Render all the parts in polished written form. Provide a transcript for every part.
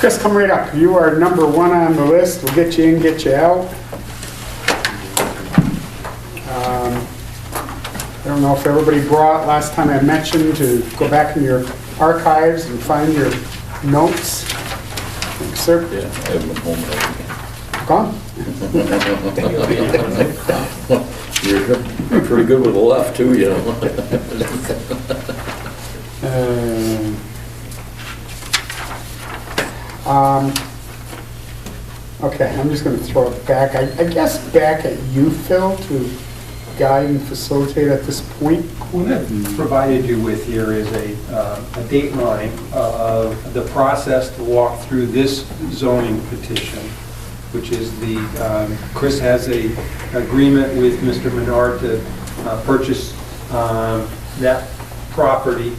Chris, come right up. You are number 1 on the list. We'll get you in, get you out. I don't know if everybody brought, last time I mentioned, to go back in your archives and find your notes. Thanks, sir. Yeah, I have them home. Gone? You're pretty good with the left too, you know. Okay, I'm just going to throw it back. I guess back at you, Phil, to guide and facilitate at this point. What I've provided you with here is a date line of the process to walk through this zoning petition, which is Chris has a agreement with Mr. Menard to purchase that property,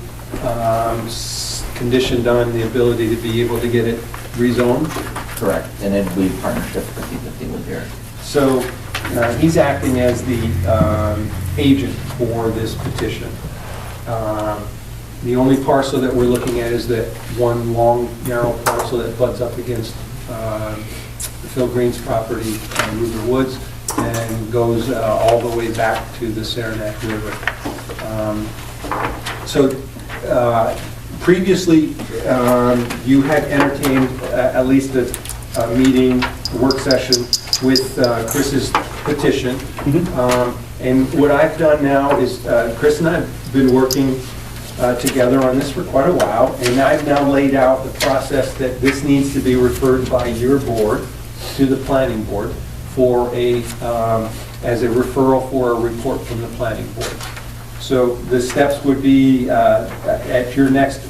conditioned on the ability to be able to get it rezoned. Correct, and it'd be partnership 50/50 with Derek. So he's acting as the agent for this petition. The only parcel that we're looking at is that one long, narrow parcel that butts up against Phil Green's property on Ruger Woods and goes all the way back to the Saranac River. Previously, you had entertained at least a meeting, a work session with Chris's petition. And what I've done now is, Chris and I have been working together on this for quite a while, and I've now laid out the process that this needs to be referred by your board to the planning board for as a referral for a report from the planning board. So the steps would be at your next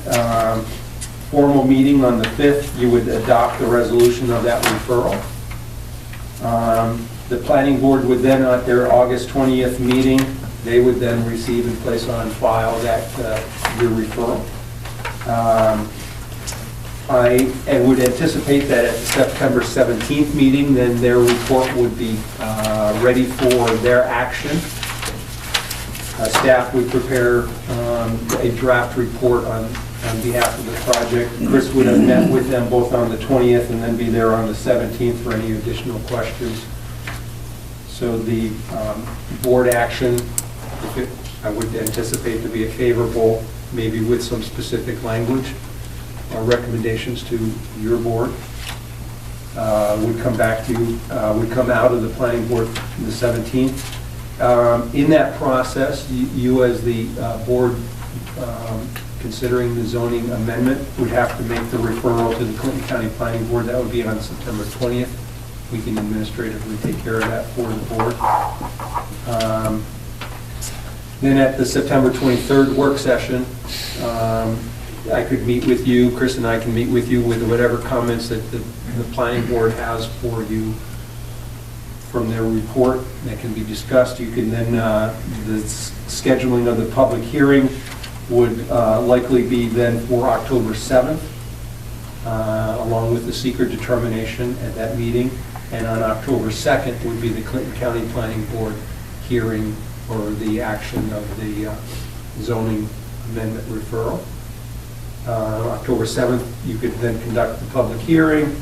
formal meeting on the 5th, you would adopt the resolution of that referral. The planning board would then, at their August 20th meeting, they would then receive and place on file that your referral. I would anticipate that at the September 17th meeting, then their report would be ready for their action. Staff would prepare a draft report on behalf of the project. Chris would have met with them both on the 20th and then be there on the 17th for any additional questions. So the board action, I would anticipate to be a favorable, maybe with some specific language or recommendations to your board. Would come back to you, would come out of the planning board on the 17th. In that process, you as the board considering the zoning amendment would have to make the referral to the Clinton County Planning Board. That would be on September 20th. We can administratively take care of that for the board. Then at the September 23rd work session, I could meet with you, Chris and I can meet with you with whatever comments that the planning board has for you from their report that can be discussed. You can then, the scheduling of the public hearing would likely be then for October 7th, along with the seeker determination at that meeting. And on October 2nd would be the Clinton County Planning Board hearing or the action of the zoning amendment referral. October 7th, you could then conduct the public hearing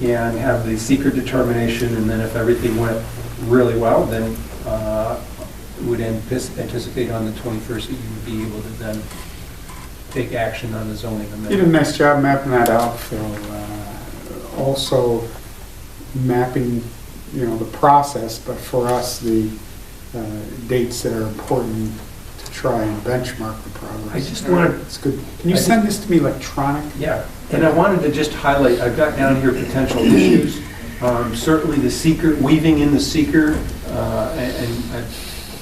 and have the seeker determination, and then if everything went really well, then would anticipate on the 21st that you would be able to then take action on the zoning amendment. You did a nice job mapping that out, Phil. Also mapping, the process, but for us, the dates that are important to try and benchmark the progress. I just wanted... It's good. Can you send this to me electronic? Yeah, and I wanted to just highlight, I've got down here potential issues. Certainly the seeker, weaving in the seeker, and I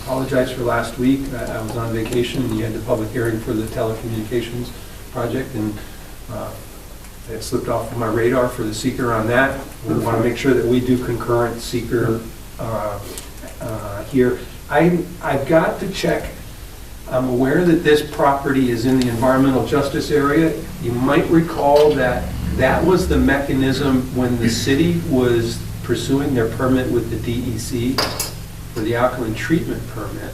apologize for last week. I was on vacation, and you had the public hearing for the telecommunications project, and it slipped off of my radar for the seeker on that. We want to make sure that we do concurrent seeker here. I've got to check. I'm aware that this property is in the environmental justice area. You might recall that that was the mechanism when the city was pursuing their permit with the DEC for the alkaline treatment permit.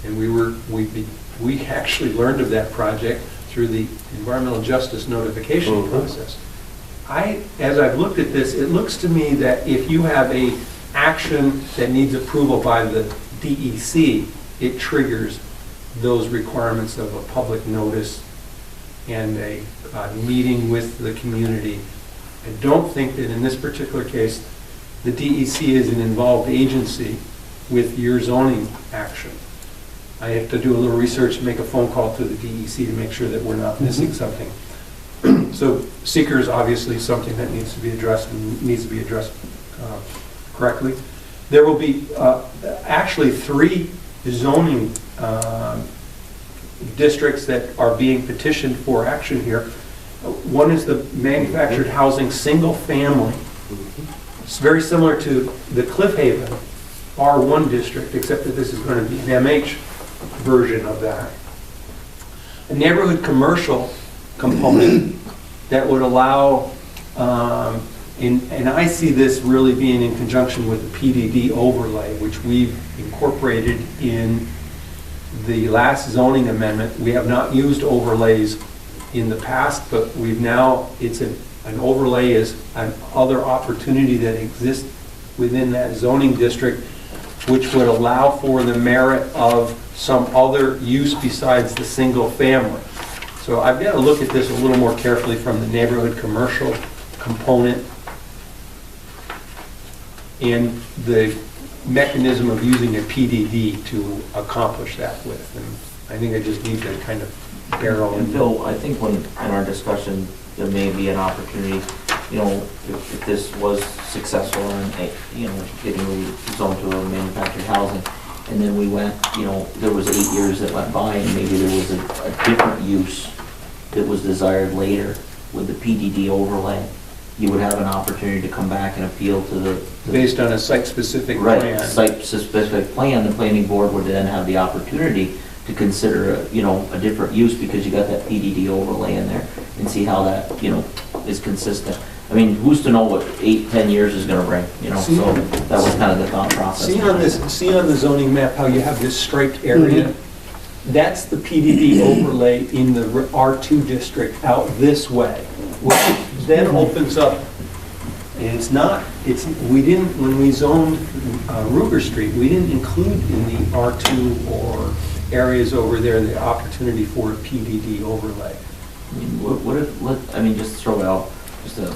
And we actually learned of that project through the environmental justice notification process. as I've looked at this, it looks to me that if you have a action that needs approval by the DEC, it triggers those requirements of a public notice and a meeting with the community. I don't think that in this particular case, the DEC is an involved agency with your zoning action. I have to do a little research and make a phone call to the DEC to make sure that we're not missing something. So seeker is obviously something that needs to be addressed and needs to be addressed correctly. There will be actually 3 zoning districts that are being petitioned for action here. One is the manufactured housing single family. It's very similar to the Cliff Haven R1 district, except that this is going to be an MH version of that. A neighborhood commercial component that would allow, and I see this really being in conjunction with the PDD overlay, which we've incorporated in the last zoning amendment. We have not used overlays in the past, but we've now, it's an overlay is an other opportunity that exists within that zoning district, which would allow for the merit of some other use besides the single family. So I've got to look at this a little more carefully from the neighborhood commercial component and the mechanism of using a PDD to accomplish that with. And I think I just need to kind of barrel in. And Phil, I think when in our discussion, there may be an opportunity, you know, if this was successful in, you know, getting zoned to a manufactured housing, and then we went, you know, there was 8 years that went by, and maybe there was a different use that was desired later with the PDD overlay, you would have an opportunity to come back and appeal to the based on a site-specific plan. Right, site-specific plan. The planning board would then have the opportunity to consider, you know, a different use because you got that PDD overlay in there and see how that, you know, is consistent. I mean, who's to know what 8-10 years is going to bring, you know? So that was kind of the thought process. See on the zoning map how you have this striped area? Mm-hmm. That's the PDD overlay in the R2 district out this way, which then opens up. And we didn't, when we zoned Ruger Street, we didn't include in the R2 or areas over there the opportunity for a PDD overlay. I mean, what if, I mean, just throw it out, just a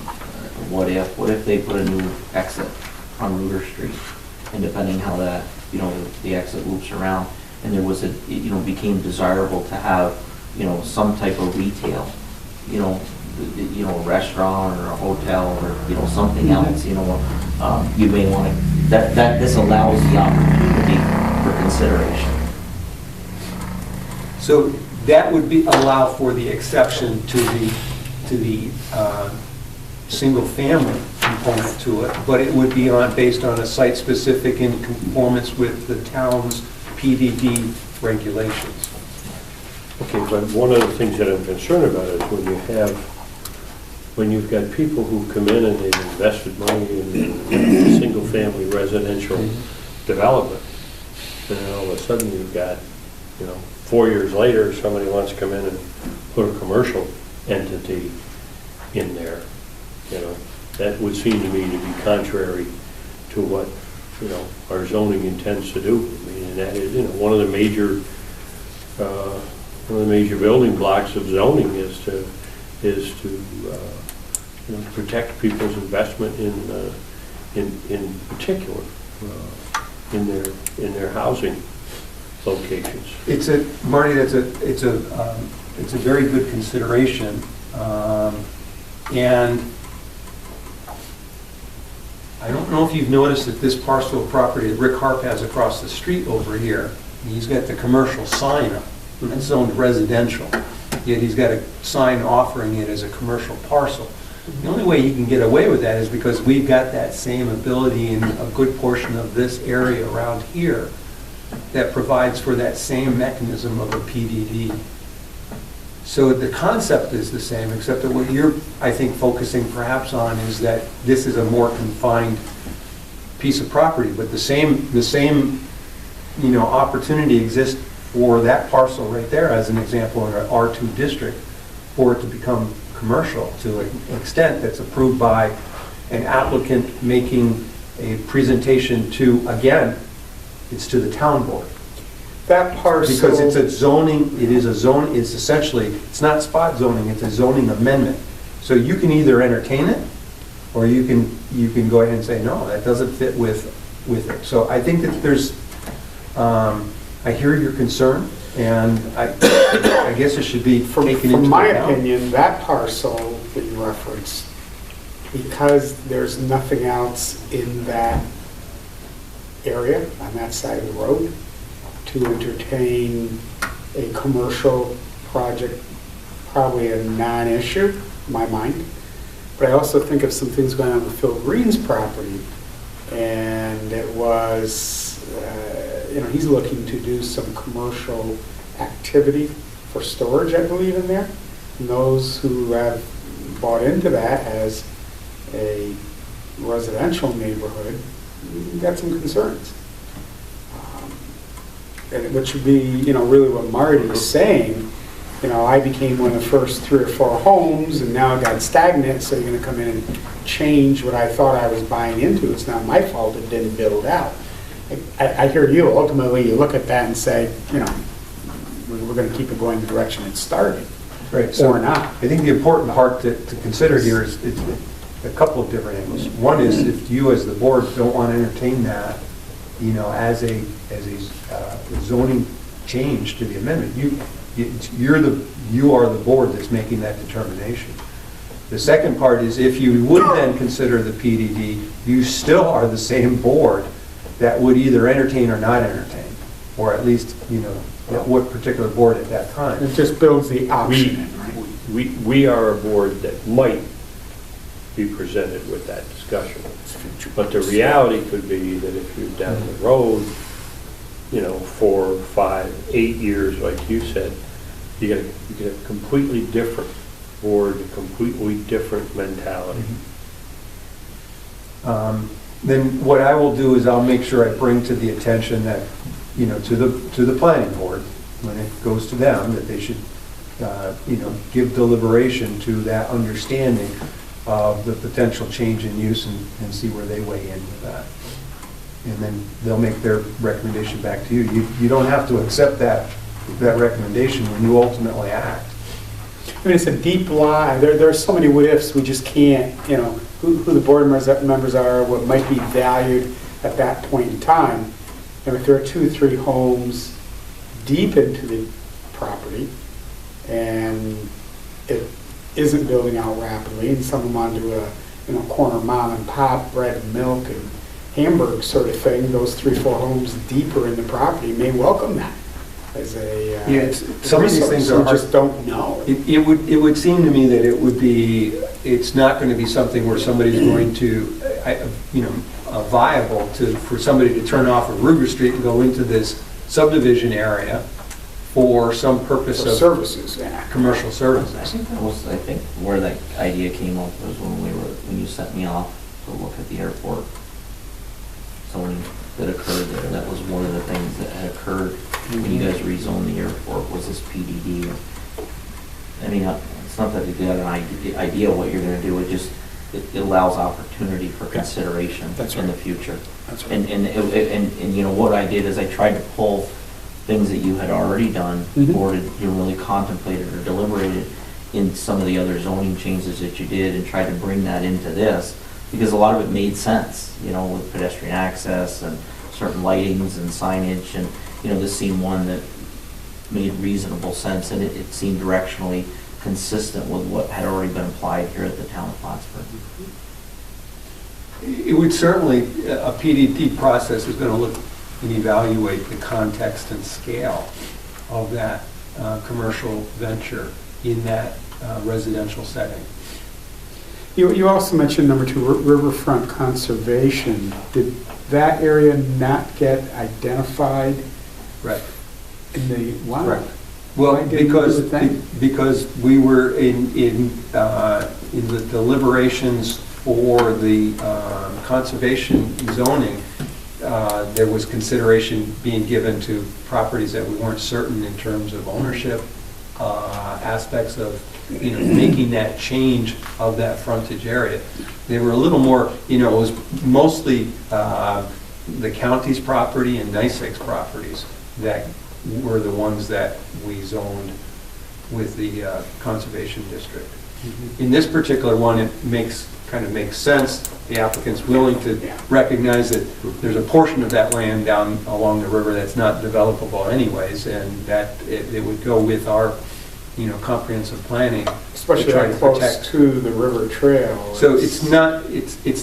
what if they put a new exit on Ruger Street, and depending how that, you know, the exit loops around, and there was you know, became desirable to have, you know, some type of retail, you know, a restaurant or a hotel or, you know, something else, you know, you may want to, that this allows the opportunity for consideration. So that would allow for the exception to the single-family component to it, but it would be based on a site-specific in conformance with the town's PDD regulations. Okay, but one of the things that I'm concerned about is when you've got people who come in and they've invested money in single-family residential development, then all of a sudden you've got, you know, 4 years later, somebody wants to come in and put a commercial entity in there. You know, that would seem to me to be contrary to what, you know, our zoning intends to do. I mean, and that is, you know, one of the major building blocks of zoning is to you know, protect people's investment in particular in their housing locations. Marty, it's a very good consideration, and I don't know if you've noticed that this parcel of property that Rick Harp has across the street over here, he's got the commercial sign up, and it's zoned residential, yet he's got a sign offering it as a commercial parcel. The only way he can get away with that is because we've got that same ability in a good portion of this area around here that provides for that same mechanism of a PDD. So the concept is the same, except that what you're, I think, focusing perhaps on is that this is a more confined piece of property, but the same, you know, opportunity exists for that parcel right there as an example in our R2 district for it to become commercial to an extent that's approved by an applicant making a presentation to, again, it's to the town board. That parcel. Because it's a zoning, it is a zone, it's essentially, it's not spot zoning, it's a zoning amendment. So you can either entertain it, or you can go ahead and say, no, that doesn't fit with it. So I think that there's, I hear your concern, and I guess it should be taken into account. From my opinion, that parcel that you referenced, because there's nothing else in that area, on that side of the road, to entertain a commercial project, probably a non-issue, in my mind. But I also think of some things going on with Phil Green's property, and it was, he's looking to do some commercial activity for storage, I believe, in there. And those who have bought into that as a residential neighborhood got some concerns. Which would be, really what Marty is saying. I became one of the first 3 or 4 homes, and now I got stagnant, so you're going to come in and change what I thought I was buying into. It's not my fault it didn't build out. I hear you. Ultimately, you look at that and say, we're going to keep it going the direction it started, Right, so or not. I think the important part to consider here is it's a couple of different angles. One is if you as the board don't want to entertain that, as a zoning change to the amendment, you are the board that's making that determination. The second part is if you would then consider the PDD, you still are the same board that would either entertain or not entertain, or at least, what particular board at that time. It just builds the option in, right? We are a board that might be presented with that discussion. But the reality could be that if you're down the road, 4, 5, 8 years, like you said, you get a completely different board, a completely different mentality. Then what I will do is I'll make sure I bring to the attention that, to the planning board, when it goes to them, that they should, give deliberation to that understanding of the potential change in use and see where they weigh in with that. And then they'll make their recommendation back to you. You don't have to accept that recommendation when you ultimately act. I mean, it's a deep lie. There are so many what ifs, we just can't, who the board members are, what might be valued at that point in time. And if there are 2 or 3 homes deep into the property and it isn't building out rapidly, and some of them onto a corner mom and pop bread and milk and Hamburg sort of thing, those 3 or 4 homes deeper in the property may welcome that as a some of these things are hard. Just don't know. It would seem to me that it's not going to be something where somebody's going to, viable for somebody to turn off of Ruger Street and go into this subdivision area for some purpose For of services, yeah. commercial services. I think where that idea came up was when you sent me off to look at the airport zoning that occurred there. That was one of the things that had occurred when you guys rezoned the airport, was this PDD. I mean, it's not that you got an idea what you're going to do, it allows opportunity for consideration in the future. That's right. And what I did is I tried to pull things that you had already done, or you really contemplated or deliberated in some of the other zoning changes that you did, and tried to bring that into this, because a lot of it made sense, with pedestrian access and certain lightings and signage, and this seemed one that made reasonable sense, and it seemed directionally consistent with what had already been applied here at the town of Plattsburgh. It would certainly, a PDP process is going to look and evaluate the context and scale of that commercial venture in that residential setting. You also mentioned number 2, riverfront conservation. Did that area not get identified? Right. In the, wow. Right. Well, because we were in the deliberations for the conservation zoning, there was consideration being given to properties that we weren't certain in terms of ownership, aspects of, making that change of that frontage area. They were a little more, it was mostly the county's property and NYSEG's properties that were the ones that we zoned with the conservation district. In this particular one, it kind of makes sense. The applicant's willing to recognize that there's a portion of that land down along the river that's not developable anyways, and that it would go with our, comprehensive planning. Especially to try right to close protect. to the river trail. So it's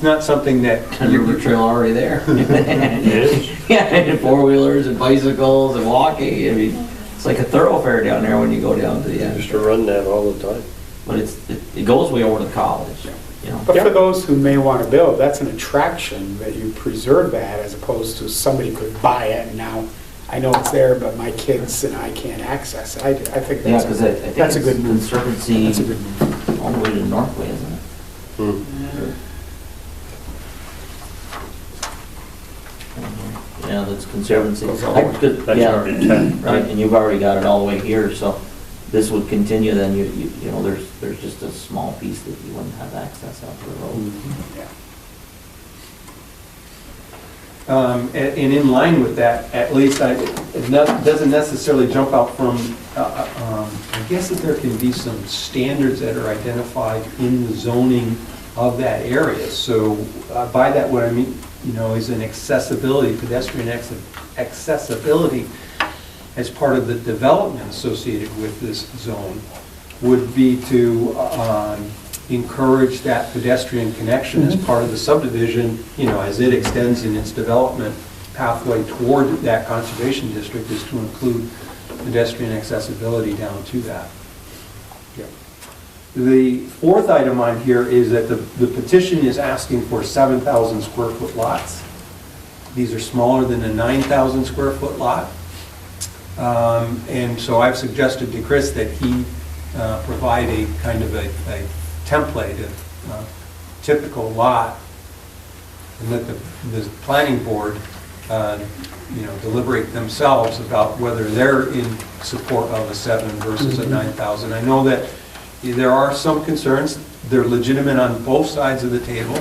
not something that. And the river trail already there. It is. Yeah, and four-wheelers and bicycles and walking, I mean, it's like a thoroughfare down there when you go down to the I end. used to run that all the time. But it goes way over to the college, But for those who may want to build, that's an attraction that you preserve that as opposed to somebody could buy it and now I know it's there, but my kids and I can't access it. I think Yeah, because I think that's a it's good move. Conservancy That's a good move. all the way to the Northway, isn't it? Hmm. Yeah, that's Conservancy. Yeah, goes all the way. That's Yeah, already 10. right, and you've already got it all the way here, so this would continue, then there's just a small piece that you wouldn't have access out to the road. Yeah. And in line with that, at least, it doesn't necessarily jump out from, I guess that there can be some standards that are identified in the zoning of that area. So by that, what I mean, is an accessibility, pedestrian accessibility as part of the development associated with this zone would be to encourage that pedestrian connection as part of the subdivision, as it extends in its development pathway toward that conservation district, is to include pedestrian accessibility down to that. Yeah. The fourth item on here is that the petition is asking for 7,000 square foot lots. These are smaller than a 9,000 square foot lot. And so I've suggested to Chris that he provide a kind of a template of typical lot, and let the planning board deliberate themselves about whether they're in support of a 7 versus a 9,000. I know that there are some concerns. They're legitimate on both sides of the table.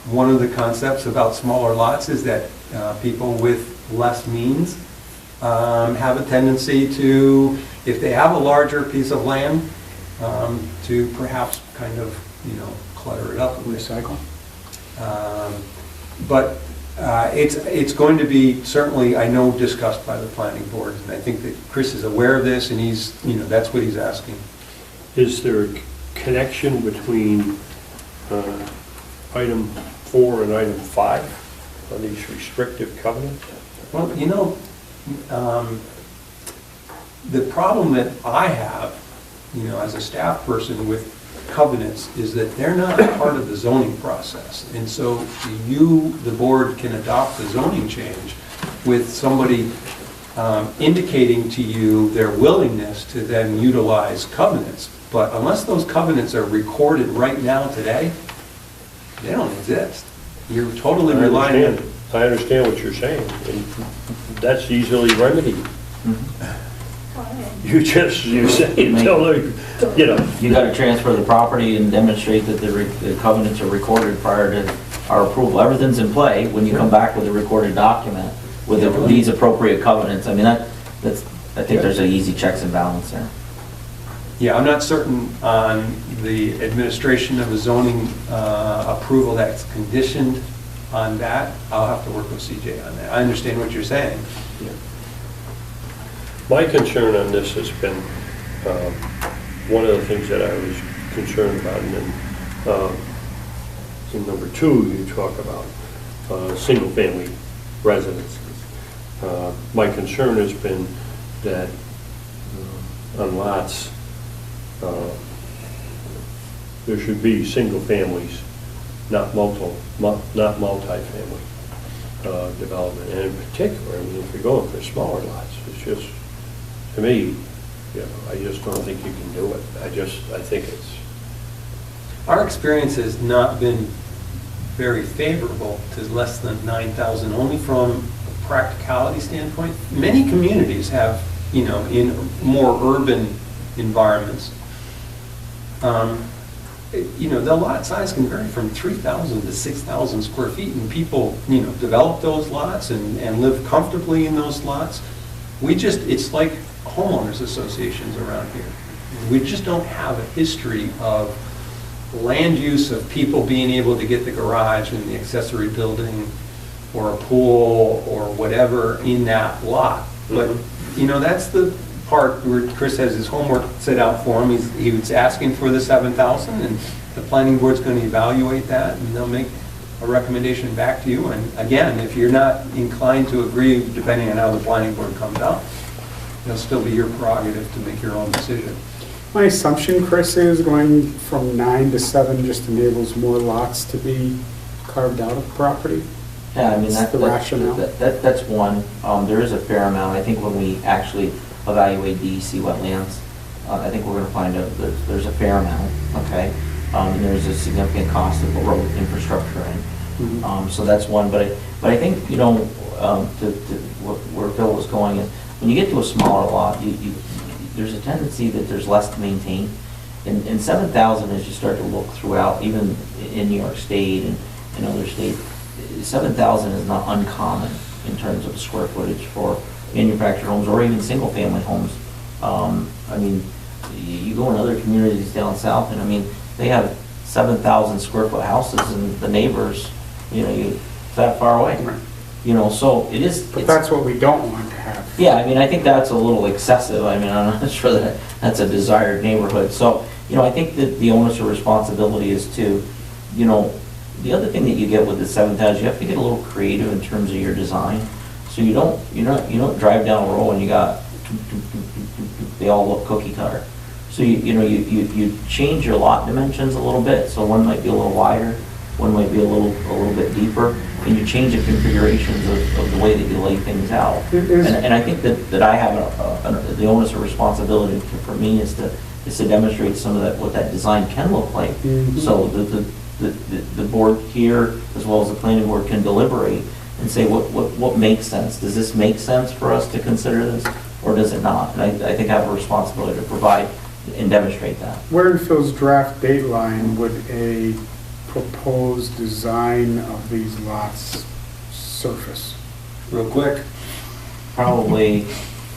One of the concepts about smaller lots is that people with less means have a tendency to, if they have a larger piece of land, to perhaps kind of, clutter it up a bit. Recycle? But it's going to be certainly, I know, discussed by the planning board, and I think that Chris is aware of this, and he's, that's what he's asking. Is there a connection between item 4 and item 5 on these restrictive covenants? Well, the problem that I have, as a staff person with covenants, is that they're not part of the zoning process. And so you, the board, can adopt the zoning change with somebody indicating to you their willingness to then utilize covenants. But unless those covenants are recorded right now today, they don't exist. You're totally relying on... I understand what you're saying, and that's easily remedied. You say, tell them, You gotta transfer the property and demonstrate that the covenants are recorded prior to our approval. Everything's in play when you come back with a recorded document with these appropriate covenants. I mean, I think there's an easy checks and balance there. Yeah, I'm not certain on the administration of a zoning approval that's conditioned on that. I'll have to work with CJ on that. I understand what you're saying. My concern on this has been, one of the things that I was concerned about, and then in number 2, you talk about single-family residences. My concern has been that on lots, there should be single families, not multi-family development. And in particular, I mean, if you're going for smaller lots, it's just, to me, I just don't think you can do it. I think it's... Our experience has not been very favorable to less than 9,000, only from a practicality standpoint. Many communities have, in more urban environments. The lot size can vary from 3,000 to 6,000 square feet, and people, develop those lots and live comfortably in those lots. It's like homeowners associations around here. We just don't have a history of land use of people being able to get the garage and the accessory building or a pool or whatever in that lot. But, that's the part where Chris has his homework set out for him. He was asking for the 7,000, and the planning board's going to evaluate that, and they'll make a recommendation back to you. And again, if you're not inclined to agree, depending on how the planning board comes out, it'll still be your prerogative to make your own decision. My assumption, Chris, is going from 9 to 7 just enables more lots to be carved out of the property. Yeah, I mean, That's the rationale. That's one. There is a fair amount. I think when we actually evaluate DEC wetlands, I think we're going to find out that there's a fair amount, okay? And there's a significant cost of road infrastructure, and so that's one. But I think, where Phil was going is, when you get to a smaller lot, there's a tendency that there's less to maintain. And 7,000, as you start to look throughout, even in New York State and in other states, 7,000 is not uncommon in terms of square footage for manufactured homes or even single-family homes. I mean, you go in other communities down south, and I mean, they have 7,000 square foot houses, and the neighbors, it's that far away. Right. So it is. But that's what we don't want to have. Yeah, I mean, I think that's a little excessive. I mean, I'm not sure that that's a desired neighborhood. So, I think that the onus of responsibility is to, the other thing that you get with the 7,000, you have to get a little creative in terms of your design. So you don't drive down a row and you got, they all look cookie cutter. So you change your lot dimensions a little bit. So one might be a little wider, one might be a little bit deeper, and you change the configurations of the way that you lay things out. And I think that I have the onus of responsibility for me is to demonstrate some of that, what that design can look like. So the board here, as well as the planning board, can deliberate and say what makes sense. Does this make sense for us to consider this, or does it not? And I think I have a responsibility to provide and demonstrate that. Where in Phil's draft dateline would a proposed design of these lots surface? Real quick. Probably,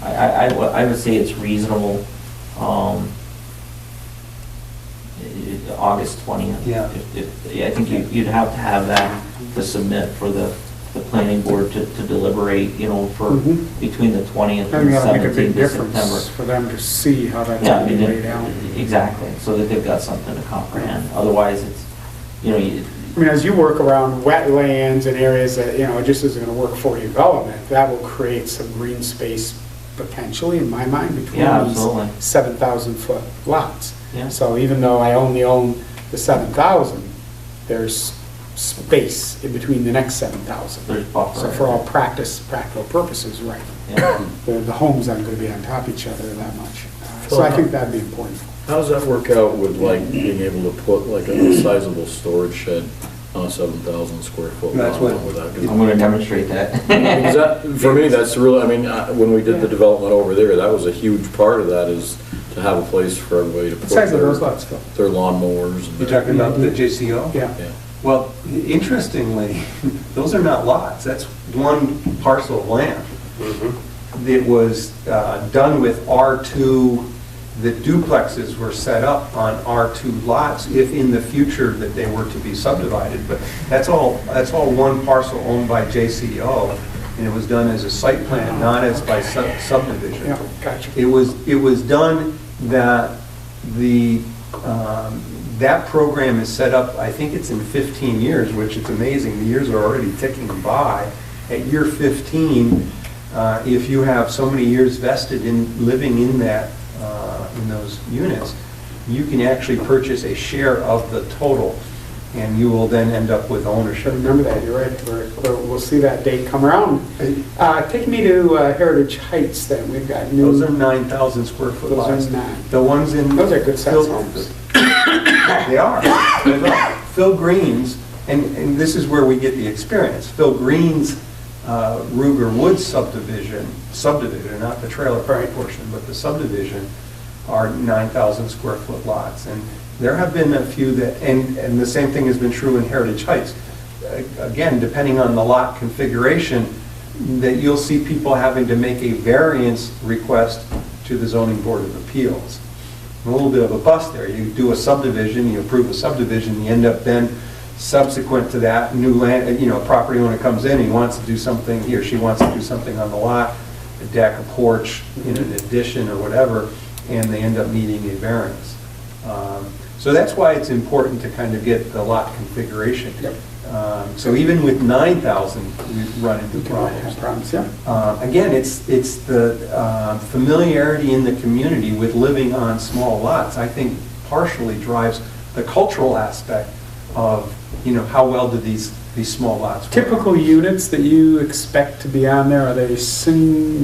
I would say it's reasonable. August 20th. Yeah. I think you'd have to have that to submit for the planning board to deliberate, for between the 20th I and think that'll make a 17th big of September. difference for them to see how that's Yeah, I going mean, to be laid out. exactly, so that they've got something to comprehend. Otherwise, it's, I mean, as you work around wetlands and areas that, it just isn't going to work for your development, that will create some green space potentially, in my mind, between these 7,000-foot lots. Yeah. So even though I only own the 7,000, there's space in between the next 7,000. There's buffer. So for all practical purposes, right. Yeah. The homes aren't going to be on top of each other that much. So I think that'd be important. How does that work out with like being able to put like a sizable storage shed on a 7,000 square foot That's lot? what- With that? I'm going to demonstrate that. Because that, for me, that's really, I mean, when we did the development over there, that was a huge part of that, is to have a place for everybody to What put size are those lots, Phil? their lawnmowers. and You're their- talking about the JCO? Yeah. Yeah. Well, interestingly, those are not lots. That's one parcel of land. It was done with R2. The duplexes were set up on R2 lots if in the future that they were to be subdivided. But that's all one parcel owned by JCO, and it was done as a site plan, not as by subdivision. Yeah, gotcha. It was done that that program is set up, I think it's in 15 years, which is amazing. The years are already ticking by. At year 15, if you have so many years vested in living in that, in those units, you can actually purchase a share of the total, and you will then end up with ownership. Remember that, you're right. We'll see that date come around. Take me to Heritage Heights then. We've got new. Those are 9,000 square foot Those lots. are 9. The ones in. Those are good sized Phil- homes. They are. Phil Green's, and this is where we get the experience. Phil Green's Ruger Woods subdivision, not the trailer park portion, but the subdivision, are 9,000 square foot lots. And there have been a few that, and the same thing has been true in Heritage Heights. Again, depending on the lot configuration, that you'll see people having to make a variance request to the zoning board of appeals. A little bit of a bust there. You do a subdivision, you approve a subdivision, you end up then subsequent to that, new land, property owner comes in, he wants to do something, he or she wants to do something on the lot, a deck, a porch, an addition or whatever, and they end up needing a variance. So that's why it's important to kind of get the lot configuration. Yep. So even with 9,000, we run into You can have problems. problems, yeah. Again, it's the familiarity in the community with living on small lots, I think partially drives the cultural aspect of, how well do these small lots work. Typical units that you expect to be on there, are they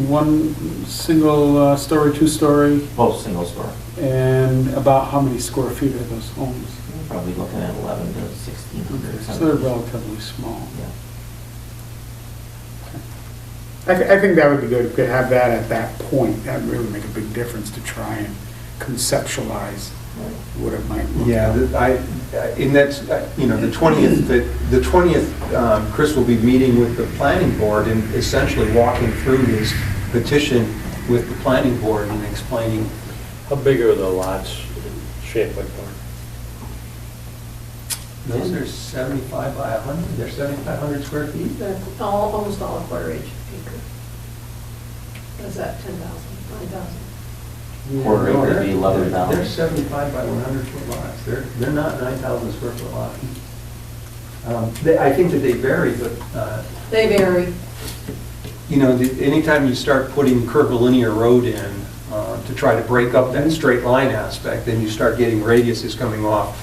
one single story, two-story? Both single story. And about how many square feet are those homes? Probably looking at 11 to 1,600. So they're relatively small. Yeah. I think that would be good, if we could have that at that point. That would really make a big difference to try and conceptualize what it might look Yeah, like. and that's, the 20th, Chris will be meeting with the planning board and essentially walking through his petition with the planning board and explaining. How big are the lots in Champlain Park? Those are 75 by 100, they're 7,500 square feet. Almost all a quarter acre. Is that 10,000, 9,000? Quarter acre would be They're 11,000. 75 by 100 foot lots. They're not 9,000 square foot lots. I think that they vary, but, They vary. anytime you start putting curvilinear road in to try to break up that straight line aspect, then you start getting radiuses coming off,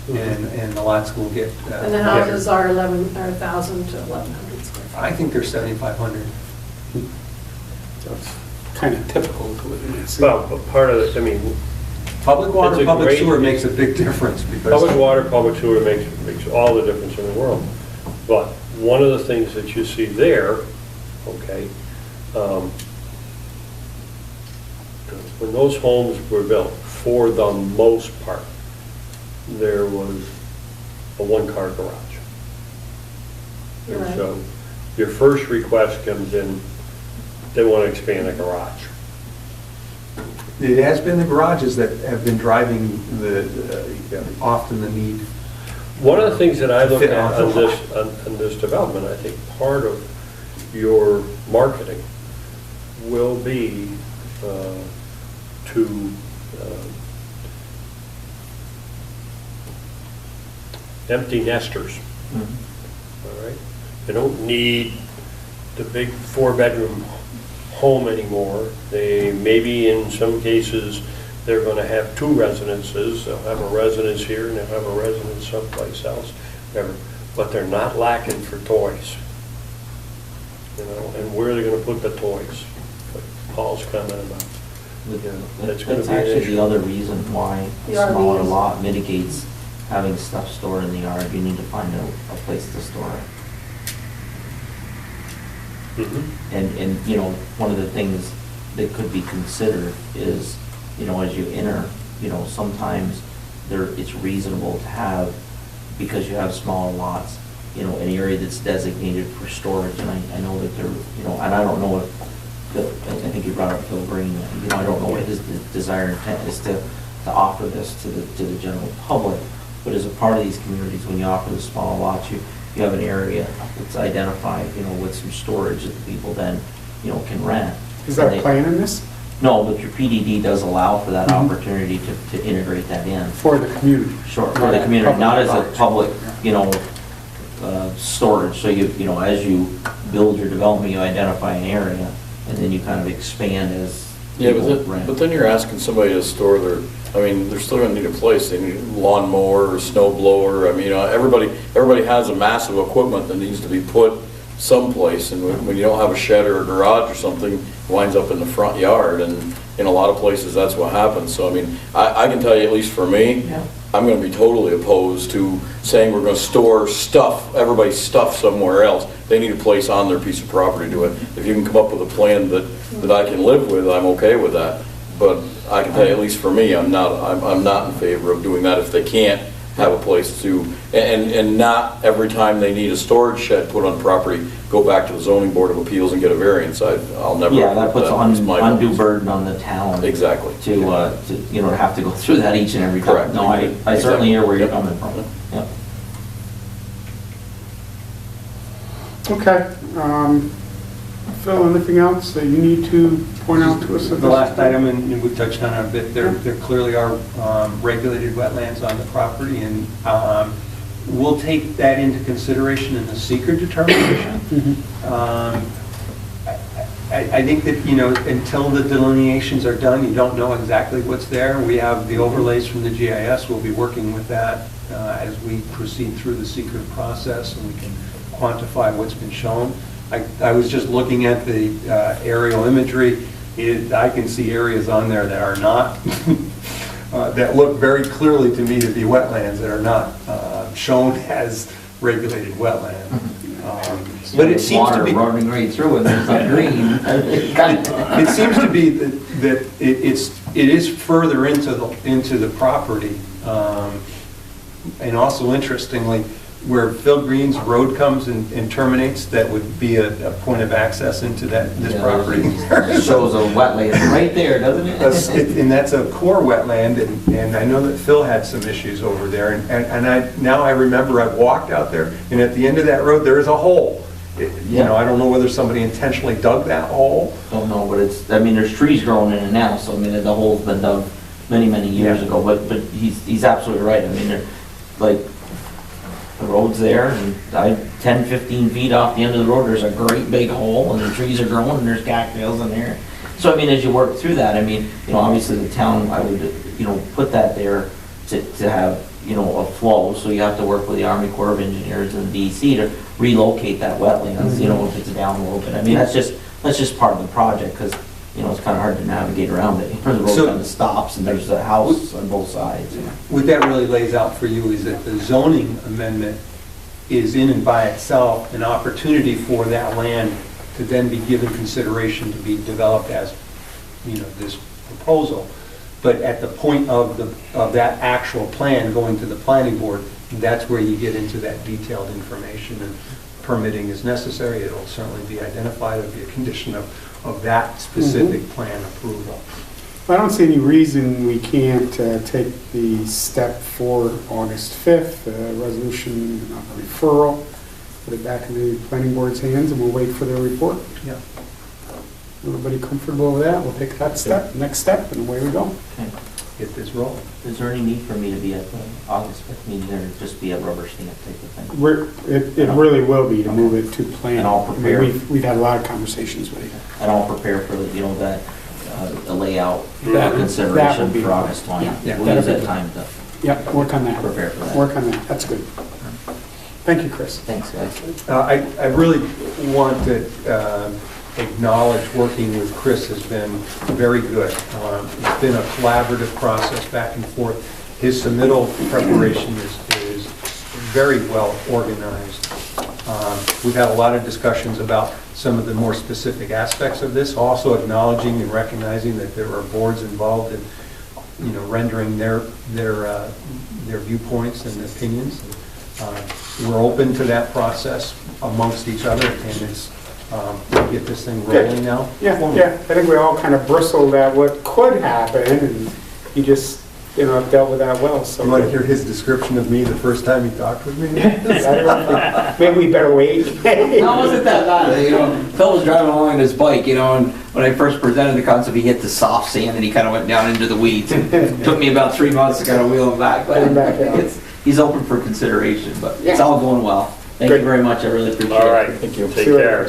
and the lots will get. And the houses are 1,000 to 1,100 square feet. I think they're 7,500. So it's kind of typical to live in that city. Well, but part of it, Public It's water, a public great- sewer makes a big difference because. public water, public sewer makes all the difference in the world. But one of the things that you see there, okay, when those homes were built, for the most part, there was a one-car garage. You're And right. so your first request comes in, they want to expand the garage. It has been the garages that have been driving often the need. One of the things that I look Fit at off the on this development, I think part of your marketing will be to empty nesters, all right? They don't need the big 4-bedroom home anymore. They, maybe in some cases, they're going to have 2 residences. They'll have a residence here and they'll have a residence someplace else, whatever. But they're not lacking for toys. And where are they going to put the toys? Like Paul's comment about. That's gonna That's be an actually issue. the other reason why The a smaller RVs. lot mitigates having stuff stored in the yard. You need to find a place to store it. And, one of the things that could be considered is, as you enter, sometimes it's reasonable to have, because you have smaller lots, an area that's designated for storage, and I know that there, and I don't know if, I think you brought up Phil Green, I don't know what his desire and intent is to offer this to the general public, but as a part of these communities, when you offer the smaller lots, you have an area that's identified, with some storage that the people then, can rent. Is that a plan in this? No, but your PDD does allow for that Mhm. opportunity to integrate that in. For the community? Sure, for Not the as community, not as a storage. public, Yeah. storage. So as you build your development, you identify an area, and then you kind of expand as Yeah, people but rent. then you're asking somebody to store they're still gonna need a place. They need a lawnmower or snow blower. Everybody has a massive equipment that needs to be put someplace, and when you don't have a shed or a garage or something, it winds up in the front yard, and in a lot of places, that's what happens. So, I can tell you, at least for me, Yeah. I'm gonna be totally opposed to saying we're gonna store everybody's stuff somewhere else. They need a place on their piece of property to do it. If you can come up with a plan that I can live with, I'm okay with that. But I can tell you, at least for me, I'm not in favor of doing that if they can't have a place to, and not every time they need a storage shed put on property, go back to the zoning board of appeals and get a variance. I'll never. Yeah, that puts as my undue vote. burden on the town. Exactly. To, you know, to have to go through that each and every time. Correct. No, I certainly hear where you're coming from. Yep. Yep. Okay. Phil, anything else that you need to point out to us? The last item, and we touched on it a bit, there clearly are regulated wetlands on the property, and we'll take that into consideration in the seeker determination. I think that, you know, until the delineations are done, you don't know exactly what's there. We have the overlays from the GIS. We'll be working with that as we proceed through the seeker process, and we can quantify what's been shown. I was just looking at the aerial imagery. I can see areas on there that are not, that look very clearly to me to be wetlands that are not shown as regulated wetland. But it seems to be running right through it, there's a green. It seems to be that it is further into the property, and also interestingly, where Phil Green's road comes and terminates, that would be a point of access into this property. It shows a wetland right there, doesn't it? And that's a core wetland, and I know that Phil had some issues over there, and now I remember I walked out there, and at the end of that road, there is a hole. You know, I don't know whether somebody intentionally dug that hole. Don't know, but I mean, there's trees growing in it now, so I mean, the hole's been dug many years ago, but he's absolutely right. I mean, they're like, the road's there, and 10-15 feet off the end of the road, there's a great big hole, and the trees are growing, and there's cattails in there. So, I mean, as you work through that, I mean, you know, obviously the town, I would, you know, put that there to have, you know, a flow, so you have to work with the Army Corps of Engineers and the DEC to relocate that wetlands, you know, if it's down a little bit. I mean, that's just part of the project, because, you know, it's kind of hard to navigate around it. The road So- kind of stops, and there's a house on both sides. What that really lays out for you is that the zoning amendment is in and by itself an opportunity for that land to then be given consideration to be developed as, you know, this proposal. But at the point of that actual plan going to the planning board, that's where you get into that detailed information, and permitting is necessary. It'll certainly be identified. It'll be a condition of that specific plan approval. I don't see any reason we can't take the step for August 5th, resolution of referral, put it back in the planning board's hands, and we'll wait for their report. Yeah. Everybody comfortable with that? We'll take that step, next step, and away we go. Okay. Get this rolling. Is there any need for me to be at the August 5th meeting, or just be a rubber stamp type of thing? It really will be to move it to plan. And I'll prepare. I mean, we've had a lot of conversations with you. And I'll prepare for, you know, that, the layout That consideration would be- for August 20th. Yeah, We'll that'd use be that good. time to Yep, work on that. prepare for that. Work on that, that's good. Thank you, Chris. Thanks, guys. I really want to acknowledge working with Chris has been very good. It's been a collaborative process back and forth. His submittal preparation is very well organized. We've had a lot of discussions about some of the more specific aspects of this, also acknowledging and recognizing that there are boards involved in, you know, rendering their viewpoints and opinions. We're open to that process amongst each other, and it's get this thing rolling now. Yeah, I think we all kind of bristled at what could happen, and he just, you know, dealt with that well, so. You want to hear his description of me the first time he talked with me? Maybe we better wait. How was it that bad? You know, Phil was driving along on his bike, you know, and when I first presented the concept, he hit the soft sand and he kind of went down into the weeds. It took me about 3 months to kind of wheel him back, but he's open for consideration, but it's all going well. Thank you very much, I really appreciate it. All right, Thank you. take care.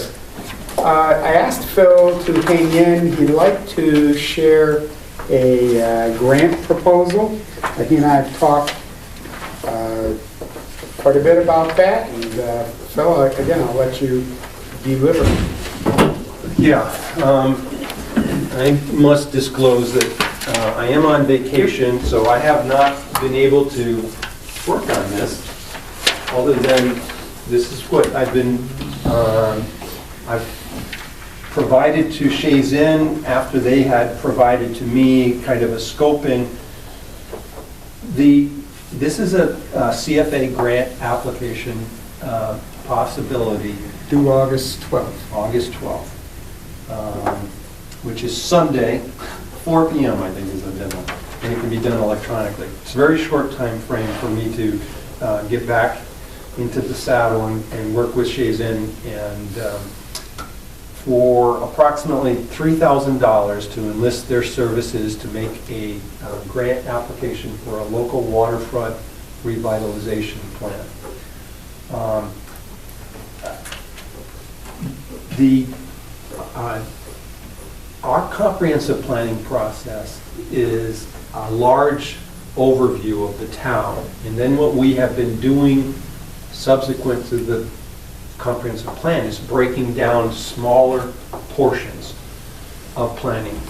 I asked Phil to hang in. He'd like to share a grant proposal. He and I have talked quite a bit about that, and Phil, again, I'll let you deliver. Yeah, I must disclose that I am on vacation, so I have not been able to work on this, other than this is what I've been, I've provided to Shays Inn after they had provided to me kind of a scoping. This is a CFA grant application possibility. Due August 12th. August 12th, which is Sunday, 4 PM, I think is the deadline, and it can be done electronically. It's a very short time frame for me to get back into the saddle and work with Shays Inn, and for approximately $3,000 to enlist their services to make a grant application for a local waterfront revitalization plan. Our comprehensive planning process is a large overview of the town, and then what we have been doing subsequent to the comprehensive plan is breaking down smaller portions of planning.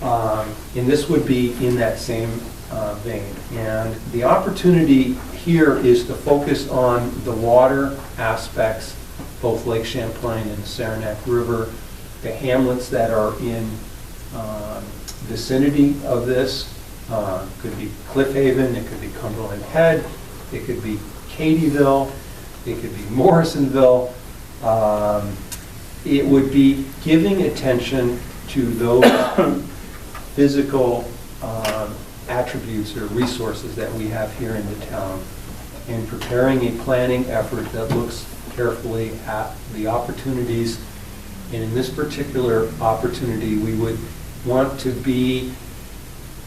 And this would be in that same vein. And the opportunity here is to focus on the water aspects, both Lake Champlain and the Saranac River, the hamlets that are in vicinity of this. Could be Cliff Haven, it could be Cumberland Head, it could be Cadyville, it could be Morrisonville. It would be giving attention to those physical attributes or resources that we have here in the town, and preparing a planning effort that looks carefully at the opportunities. And in this particular opportunity, we would want to be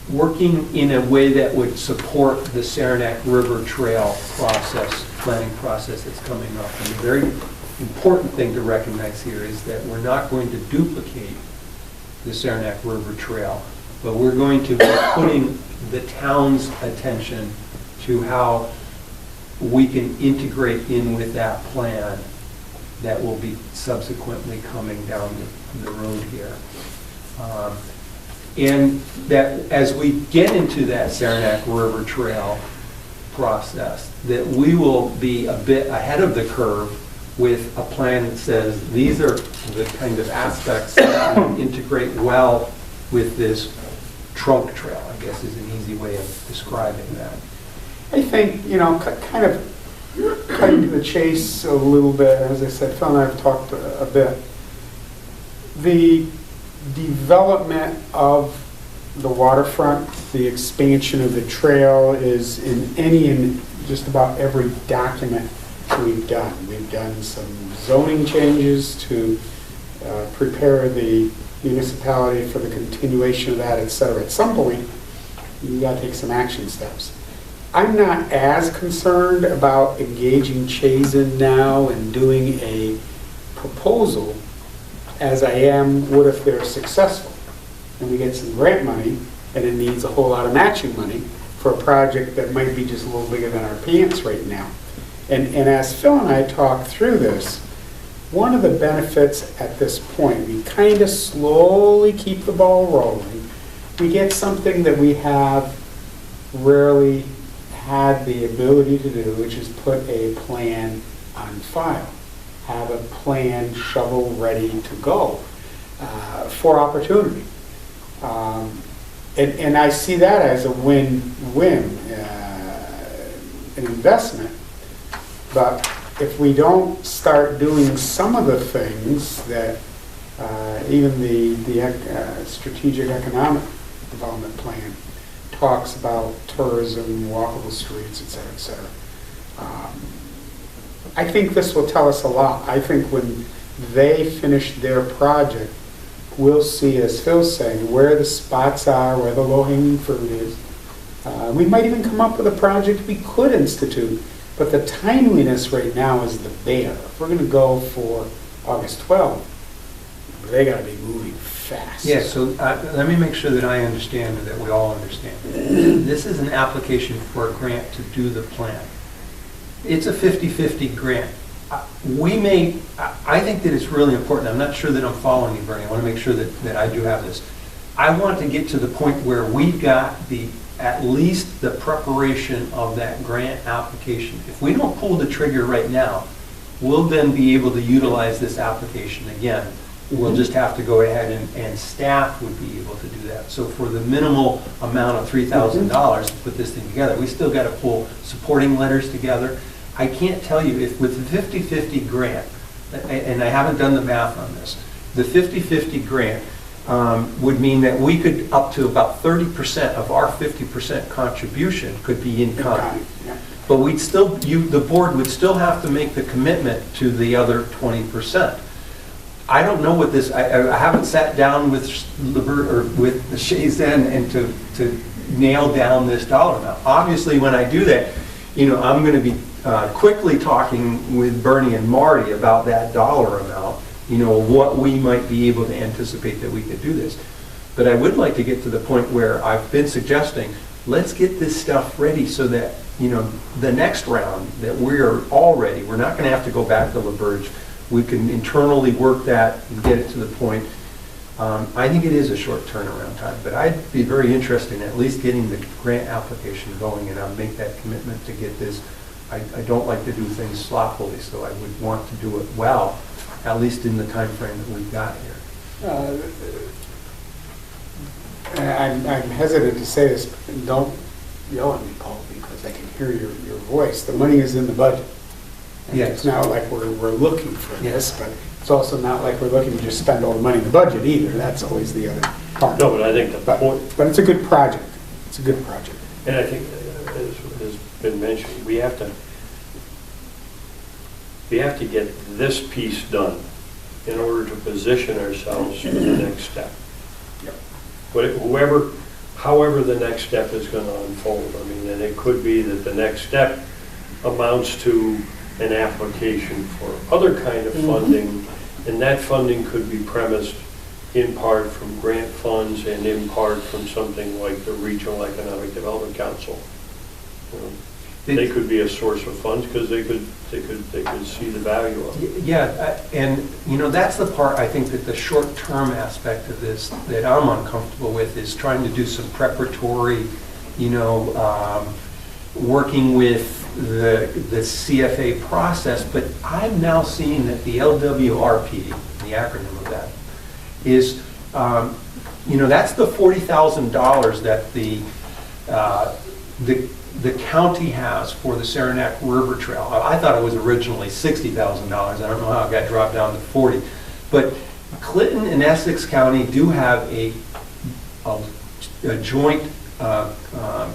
working in a way that would support the Saranac River Trail process, planning process that's coming up. And the very important thing to recognize here is that we're not going to duplicate the Saranac River Trail, but we're going to be putting the town's attention to how we can integrate in with that plan that will be subsequently coming down the road here. And that as we get into that Saranac River Trail process, that we will be a bit ahead of the curve with a plan that says these are the kind of aspects that will integrate well with this trunk trail, I guess is an easy way of describing that. I think, kind of cutting to the chase a little bit, as I said, Phil and I have talked a bit. The development of the waterfront, the expansion of the trail is in just about every document we've done. We've done some zoning changes to prepare the municipality for the continuation of that, et cetera. At some point, you got to take some action steps. I'm not as concerned about engaging Chazen now and doing a proposal as I would if they're successful. And we get some grant money, and it needs a whole lot of matching money for a project that might be just a little bigger than our pants right now. And as Phil and I talk through this, one of the benefits at this point, we kind of slowly keep the ball rolling. We get something that we have rarely had the ability to do, which is put a plan on file. Have a plan shovel ready to go for opportunity. And I see that as a win-win, an investment. But if we don't start doing some of the things that even the strategic economic development plan talks about, tourism, walkable streets, et cetera, et cetera. I think this will tell us a lot. I think when they finish their project, we'll see, as Phil's saying, where the spots are, where the low-hanging fruit is. We might even come up with a project we could institute, but the timeliness right now is the bear. If we're going to go for August 12th, they got to be moving fast. Yeah, so let me make sure that I understand and that we all understand. This is an application for a grant to do the plan. It's a 50-50 grant. I think that it's really important. I'm not sure that I'm following you, Bernie. I want to make sure that I do have this. I want to get to the point where we've got at least the preparation of that grant application. If we don't pull the trigger right now, we'll then be able to utilize this application again we'll just have to go ahead and staff would be able to do that. So for the minimal amount of $3,000 to put this thing together, we still got to pull supporting letters together. I can't tell you if with the 50/50 grant, and I haven't done the math on this, the 50/50 grant would mean that we could, up to about 30% of our 50% contribution could be in kind. Yeah. But we'd still, the board would still have to make the commitment to the other 20%. I don't know what this, I haven't sat down with with the Shays and to nail down this dollar amount. Obviously, when I do that, I'm going to be quickly talking with Bernie and Marty about that dollar amount, what we might be able to anticipate that we could do this. But I would like to get to the point where I've been suggesting, let's get this stuff ready so that, the next round that we're all ready, we're not going to have to go back to LaBerge. We can internally work that and get it to the point. I think it is a short turnaround time, but I'd be very interested in at least getting the grant application going, and I'll make that commitment to get this. I don't like to do things sloppily, so I would want to do it well, at least in the time frame that we've got here. I'm hesitant to say this, but don't yell at me, Paul, because I can hear your voice. The money is in the budget. And Yes. It's not like we're looking for this, but it's also not like we're looking to just spend all the money in the budget either. That's always the other part. No, but I think the point, But it's a good project. It's a good project. and I think, as has been mentioned, we have to get this piece done in order to position ourselves for the next step. However the next step is going to unfold. I mean, and it could be that the next step amounts to an application for other kind of funding, and that funding could be premised in part from grant funds and in part from something like the Regional Economic Development Council. They could be a source of funds because they could see the value of it. Yeah, and that's the part I think that the short-term aspect of this that I'm uncomfortable with is trying to do some preparatory, working with the CFA process. But I'm now seeing that the LWRP, the acronym of that, is that's the $40,000 that the county has for the Saranac River Trail. I thought it was originally $60,000. I don't know how it got dropped down to 40. But Clinton and Essex County do have a joint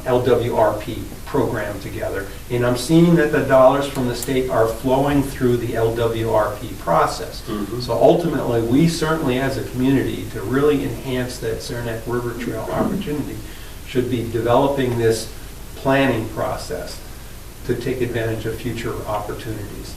LWRP program together. And I'm seeing that the dollars from the state are flowing through the LWRP process. Mm-hmm. So ultimately, we certainly as a community, to really enhance that Saranac River Trail opportunity, should be developing this planning process to take advantage of future opportunities.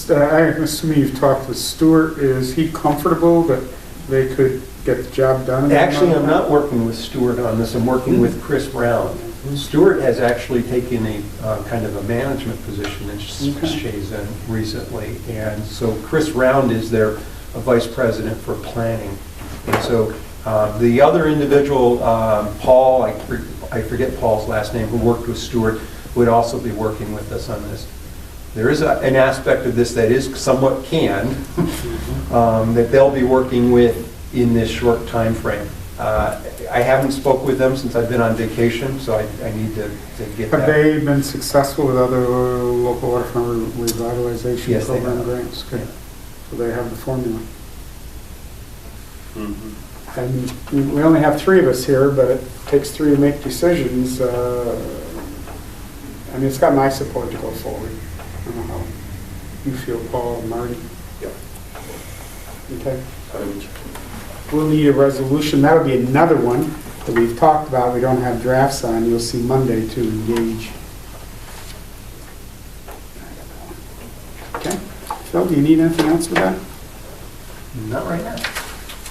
I'm assuming you've talked with Stuart. Is he comfortable that they could get the job done? Actually, I'm not working with Stuart on this. I'm working with Chris Brown. Stuart has actually taken a kind of a management position in Shazen recently, and so Chris Round is their vice president for planning. And so the other individual, Paul, I forget Paul's last name, who worked with Stuart, would also be working with us on this. There is an aspect of this that is somewhat canned, that they'll be working with in this short time frame. I haven't spoke with them since I've been on vacation, so I need to get that. Have they been successful with other local waterfront revitalization Yes, they program have. grants? Good. Yeah. So they have the formula. Mm-hmm. And we only have 3 of us here, but it takes 3 to make decisions. It's got my support to go forward. I don't know how you feel, Paul and Marty. Yep. Okay. We'll need a resolution. That'll be another one that we've talked about. We don't have drafts on. You'll see Monday to engage. Okay. Phil, do you need anything else with that? Not right now.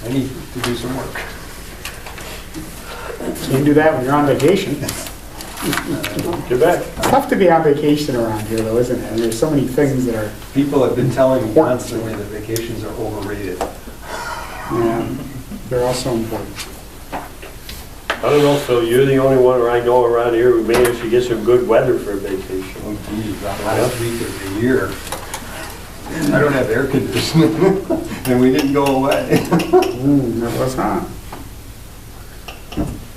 I need to do some work. You can do that when you're on vacation. Too bad. It's tough to be on vacation around here, though, isn't it? And there's so many things that are, People have been telling me constantly that vacations are overrated. they're also important. I don't know, Phil, you're the only one I know around here who managed to get some good weather for a vacation. Oh geez, the last week of the year. I don't have air conditioning, and we didn't go away. That was hot.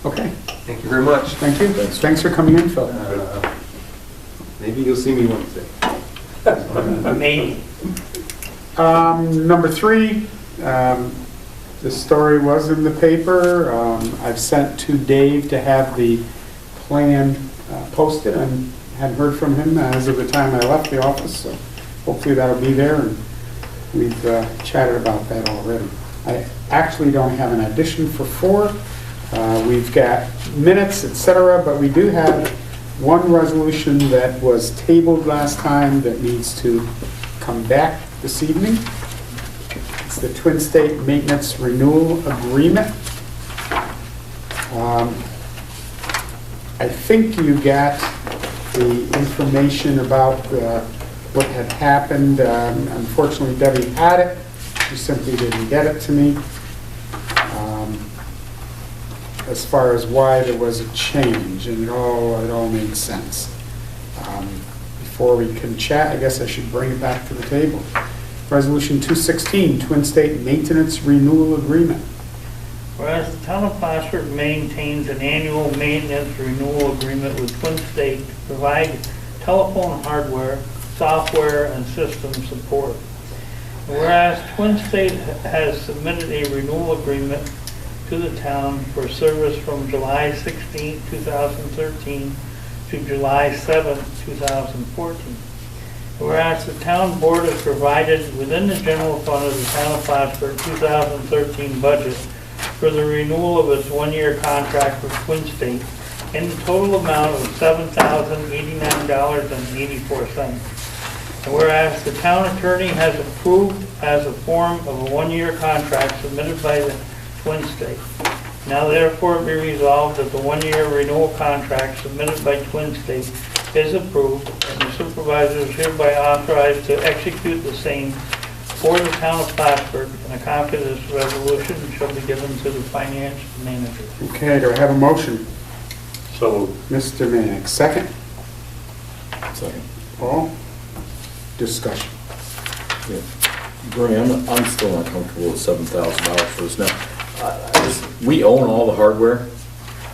Okay, Thank you very much. thank you. Thanks for coming in, Phil. Maybe you'll see me Wednesday. Maybe. Number 3, the story was in the paper. I've sent to Dave to have the plan posted. I hadn't heard from him as of the time I left the office, so hopefully that'll be there, and we've chatted about that already. I actually don't have an addition for 4. We've got minutes, etc., but we do have one resolution that was tabled last time that needs to come back this evening. It's the Twin State Maintenance Renewal Agreement. I think you got the information about what had happened. Unfortunately, Debbie had it. She simply didn't get it to me. As far as why there was a change, and it all makes sense. Before we can chat, I guess I should bring it back to the table. Resolution 216, Twin State Maintenance Renewal Agreement. Whereas the town of Plattsburgh maintains an annual maintenance renewal agreement with Twin State to provide telephone hardware, software, and system support. And whereas Twin State has submitted a renewal agreement to the town for service from July 16, 2013 to July 7, 2014. Whereas the town board has provided within the general fund of the town of Plattsburgh 2013 budget for the renewal of its one-year contract with Twin State in the total amount of $7,089.84. And whereas the town attorney has approved as a form of a one-year contract submitted by the Twin State. Now therefore be resolved that the one-year renewal contract submitted by Twin State is approved, and the supervisor is hereby authorized to execute the same for the town of Plattsburgh, and a copy of this resolution shall be given to the finance manager. Okay, do I have a motion? So, Mr. Manick, second. Second. Paul? Discussion. Yeah. Bernie, I'm still not comfortable with $7,000 for this now. We own all the hardware.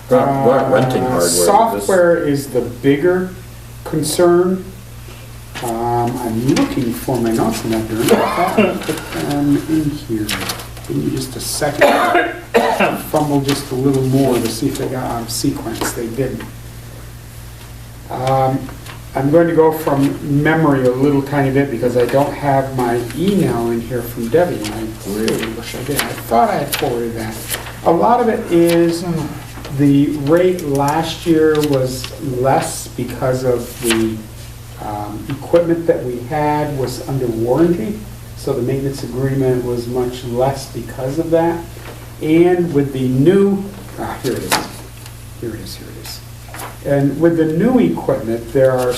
We're not renting hardware. Software is the bigger concern. I'm looking for my notes on that, Darren. I thought I put them in here. Give me just a second. Fumble just a little more to see if they got out of sequence. They didn't. I'm going to go from memory a little tiny bit because I don't have my email in here from Debbie, and I really wish I did. I thought I had forwarded that. A lot of it is the rate last year was less because of the equipment that we had was under warranty, so the maintenance agreement was much less because of that. And with the new, here it is. And with the new equipment, there are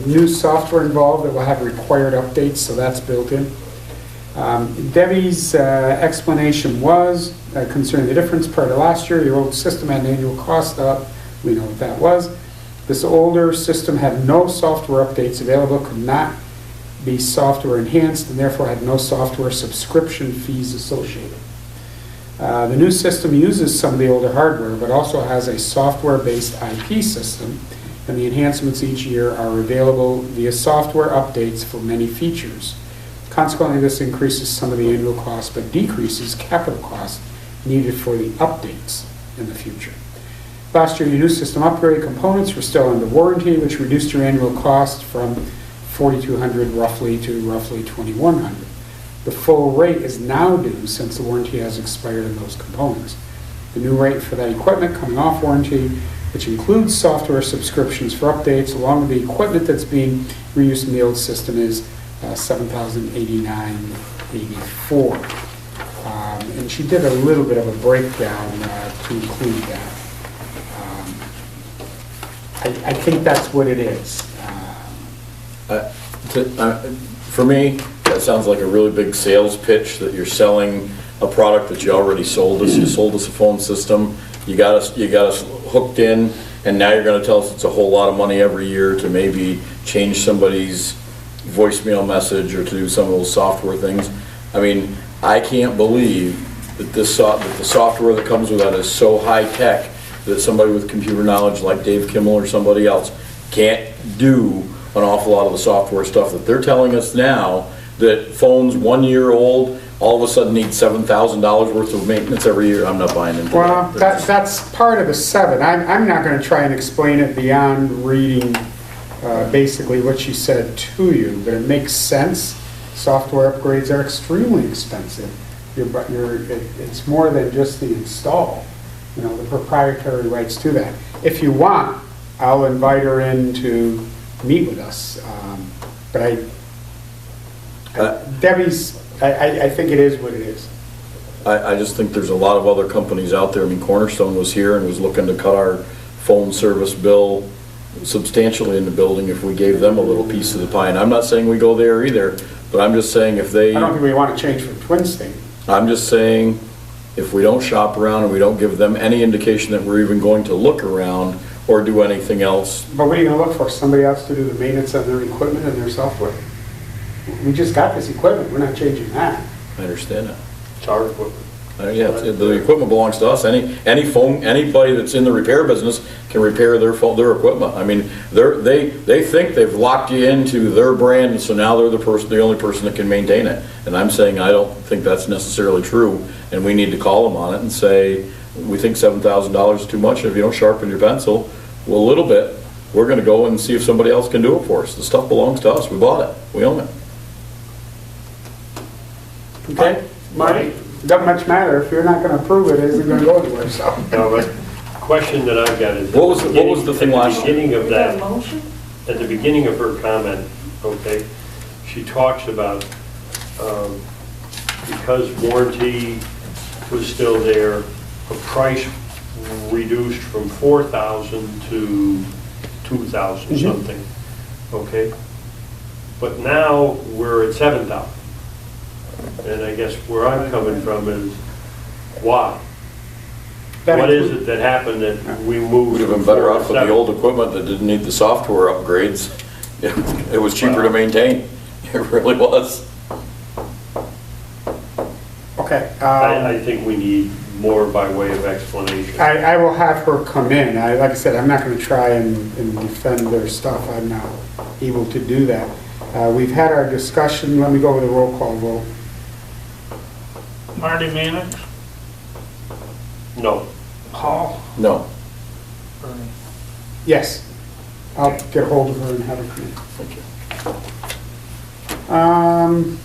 new software involved that will have required updates, so that's built in. Debbie's explanation was concerning the difference prior to last year. Your old system had an annual cost up. We know what that was. This older system had no software updates available, could not be software enhanced, and therefore had no software subscription fees associated. The new system uses some of the older hardware, but also has a software-based IP system, and the enhancements each year are available via software updates for many features. Consequently, this increases some of the annual costs, but decreases capital costs needed for the updates in the future. Last year, your new system upgrade components were still under warranty, which reduced your annual cost from $4,200 roughly to roughly $2,100. The full rate is now due since the warranty has expired on those components. The new rate for that equipment coming off warranty, which includes software subscriptions for updates, along with the equipment that's being reused in the old system, is $7,089.84. And she did a little bit of a breakdown to include that. I think that's what it is. For me, that sounds like a really big sales pitch that you're selling a product that you already sold us. You sold us a phone system. You got us hooked in, and now you're going to tell us it's a whole lot of money every year to maybe change somebody's voicemail message or to do some of those software things. I mean, I can't believe that that the software that comes with that is so high-tech that somebody with computer knowledge like Dave Kimmel or somebody else can't do an awful lot of the software stuff that they're telling us now, that phones 1 year old all of a sudden need $7,000 worth of maintenance every year. I'm not buying into Well, that. that's part of the 7. I'm not going to try and explain it beyond reading basically what she said to you, but it makes sense. Software upgrades are extremely expensive. It's more than just the install, the proprietary rights to that. If you want, I'll invite her in to meet with us. But Debbie's, I think it is what it is. I just think there's a lot of other companies out there. I mean, Cornerstone was here and was looking to cut our phone service bill substantially in the building if we gave them a little piece of the pie. And I'm not saying we go there either, but I'm just saying if they... I don't think we want to change from Twin State. I'm just saying, if we don't shop around and we don't give them any indication that we're even going to look around or do anything else. But what are you going to look for? Somebody else to do the maintenance on their equipment and their software? We just got this equipment. We're not changing that. I understand that. It's our equipment. Yeah, the equipment belongs to us. Anybody that's in the repair business can repair their equipment. I mean, they think they've locked you into their brand, and so now they're the only person that can maintain it. And I'm saying I don't think that's necessarily true, and we need to call them on it and say, we think $7,000 is too much, and if you don't sharpen your pencil, well, a little bit, we're gonna go and see if somebody else can do it for us. The stuff belongs to us. We bought it. We own it. Okay? Marty? Doesn't much matter. If you're not going to approve it, it isn't going to go anywhere, so. No, but question that I've got is... What was the thing last year? At the beginning of Is that a that, motion? at the beginning of her comment, okay, she talks about, because warranty was still there, a price reduced from 4,000 to 2,000 something, okay? But now we're at 7,000. And I guess where I'm coming from is, why? What is it that happened that we moved? Would have been better off with the old equipment that didn't need the software upgrades. It was cheaper to maintain. It really was. Okay. I think we need more by way of explanation. I will have her come in. Like I said, I'm not going to try and defend their stuff. I'm not able to do that. We've had our discussion. Let me go with a roll call vote. Marty Mannix, No. Paul, No. Bernie. Yes. I'll get hold of her and have her come in. Thank you.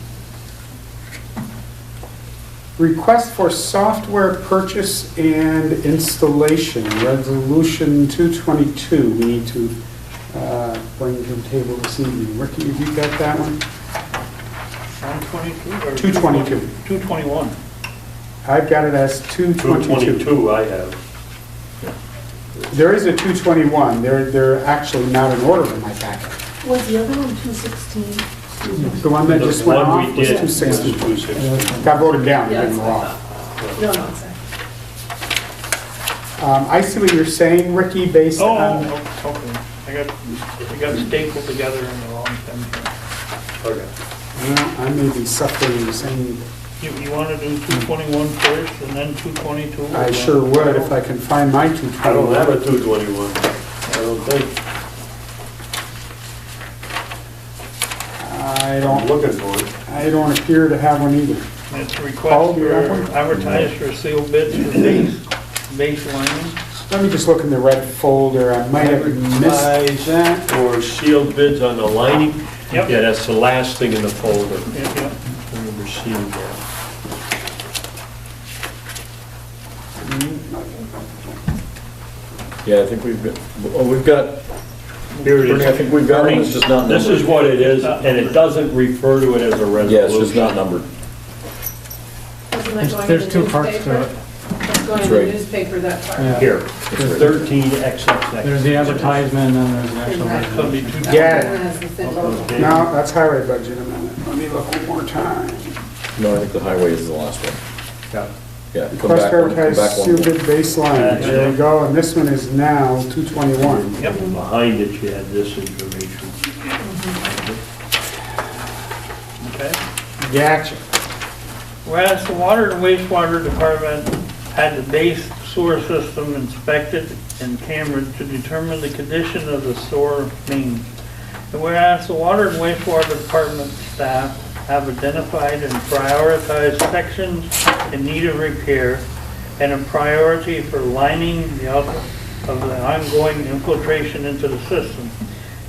Request for software purchase and installation, resolution 222. We need to bring to the table this evening. Ricky, have you got that one? 122 or? 222. 221. I've got it as 222. 222 I have. There is a 221. They're actually not in order in my packet. Was the other one 216? The one that just The went one off we was did was 260. 260. Got voted down, it Yeah, didn't that's go what I off. thought. No, exactly. I see what you're saying, Ricky, based Oh, on, okay. I got stapled together in the wrong thing. Okay. well, I may be suffering the same. You want to do 221 first and then 222? I sure would if I can find my 221. I don't have a 221. I don't think. I'm looking for it. I don't appear to have one either. It's a Paul, request do you have one? for advertise for sealed bids for base lining. Let me just look in the red folder. I might have missed that. Or sealed bids on the lining? Yep. Yeah, that's the last thing in the folder. Yeah. I remember seeing that. Yeah, I think we've got, Here it is. I think we've got it, it's just not numbered. This is what it is, and it doesn't refer to it as a resolution. Yeah, it's just not numbered. Isn't that going in There's the two parts to newspaper? it. That's going in right. the newspaper, that part. Yeah. Here, right. 13 XXX. There's the advertisement and then there's the actual Right. It'll be resolution. two. Yeah. That one has the thin logo. Okay. No, that's highway budget amendment. Let me look one more time. No, I think the highway is the last one. Yeah. Yeah, come Request back to one, come advertise back one sealed more. bid baseline. There we go, and this one is now 221. Yep. And behind it, you had this information. Okay. Gotcha. Whereas the Water and Wastewater Department had the base sewer system inspected and cambered to determine the condition of the sewer main. And whereas the Water and Wastewater Department staff have identified and prioritized sections in need of repair and a priority for lining of the ongoing infiltration into the system.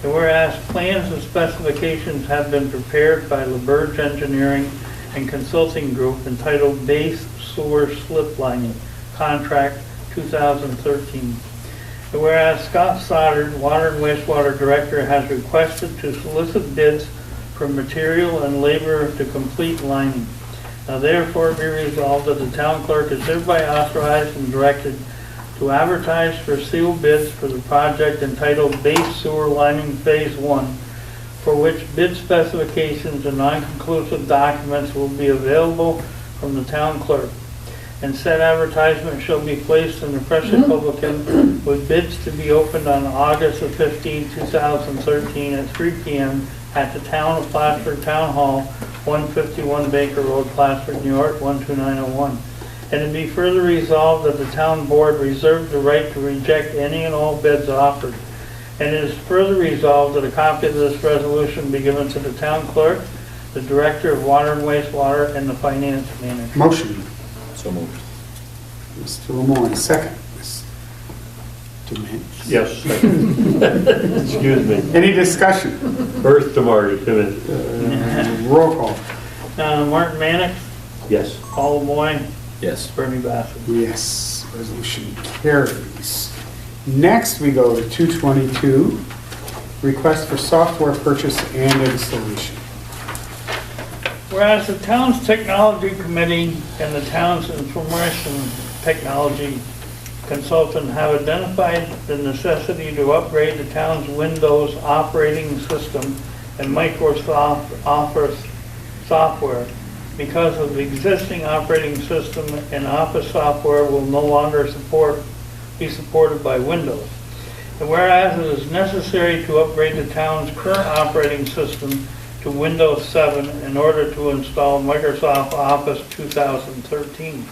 And whereas plans and specifications have been prepared by LaBerge Engineering and Consulting Group entitled Base Sewer Slip Lining, Contract 2013. And whereas Scott Stoddard, Water and Wastewater Director, has requested to solicit bids for material and labor to complete lining. Now therefore be resolved that the town clerk is hereby authorized and directed to advertise for sealed bids for the project entitled Base Sewer Lining Phase 1, for which bid specifications and non-conclusive documents will be available from the town clerk. And said advertisement shall be placed in the Press Republican with bids to be opened on August the 15th, 2013 at 3 p.m. at the Town of Plattsburgh Town Hall, 151 Baker Road, Plattsburgh, New York, 12901. And it be further resolved that the town board reserves the right to reject any and all bids offered. And it is further resolved that a copy of this resolution be given to the town clerk, the director of water and wastewater, and the finance manager. Motion. So moved. Mr. Lemoyne, second. Mr. Minch. Yes, second. Excuse me. Any discussion? Earth to Marty, come in. Roll call. Martin Mannix, Yes. Paul Lemoyne, Yes. Bernie Bassett. Yes, resolution carries. Next, we go to 222, request for software purchase and installation. Whereas the town's technology committee and the town's information technology consultant have identified the necessity to upgrade the town's Windows operating system and Microsoft Office software because of the existing operating system and Office software will no longer be supported by Windows. And whereas it is necessary to upgrade the town's current operating system to Windows 7 in order to install Microsoft Office 2013.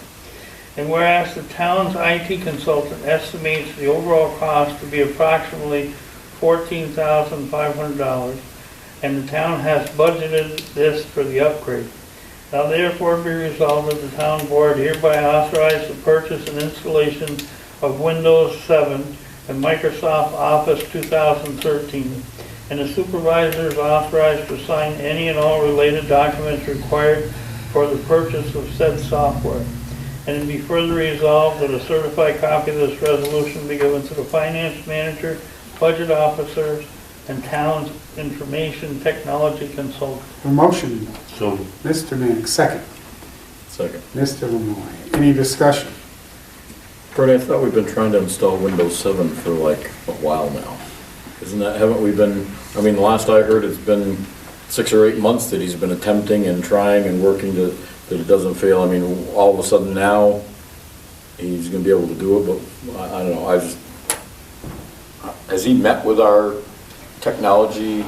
And whereas the town's IT consultant estimates the overall cost to be approximately $14,500, and the town has budgeted this for the upgrade. Now therefore be resolved that the town board hereby authorize the purchase and installation of Windows 7 and Microsoft Office 2013, and the supervisors authorized to sign any and all related documents required for the purchase of said software. And it be further resolved that a certified copy of this resolution be given to the finance manager, budget officers, and town's information technology consultant. A motion. So, Mr. Mannix, second. Second. Mr. Lemoyne, any discussion? Bernie, I thought we've been trying to install Windows 7 for like a while now. Haven't we been, I mean, the last I heard, it's been 6 or 8 months that he's been attempting and trying and working that it doesn't fail. I mean, all of a sudden now, he's gonna be able to do it, but I don't know, has he met with our technology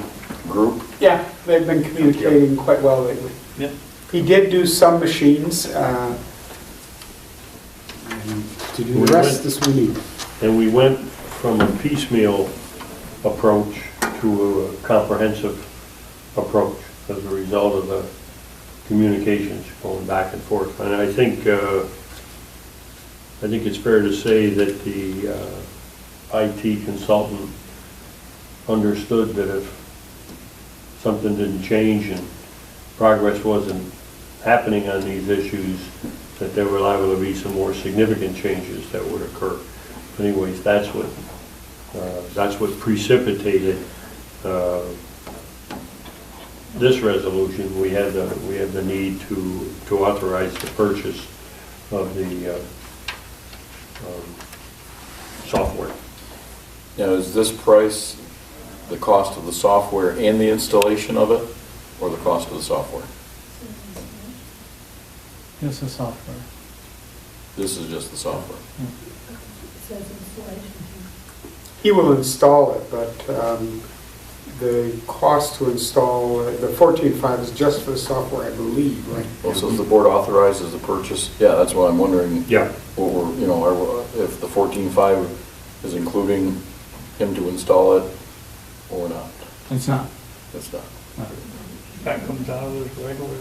group? Yeah, they've been communicating quite well lately. Yep. He did do some machines, and to do the rest this we need. and we went from a piecemeal approach to a comprehensive approach as a result of the communications going back and forth. And I think it's fair to say that the IT consultant understood that if something didn't change and progress wasn't happening on these issues, that there were liable to be some more significant changes that would occur. Anyways, that's what precipitated this resolution. We had the need to authorize the purchase of the software. Now, is this price the cost of the software and the installation of it, or the cost of the software? This is software. This is just the software. It says installation. He will install it, but the cost to install, the 14.5 is just for the software, I believe, right? Well, so if the board authorizes the purchase, yeah, that's what I'm wondering. Yeah. What we're, you know, if the 14.5 is including him to install it or not. It's not. It's not. That comes out of his regular.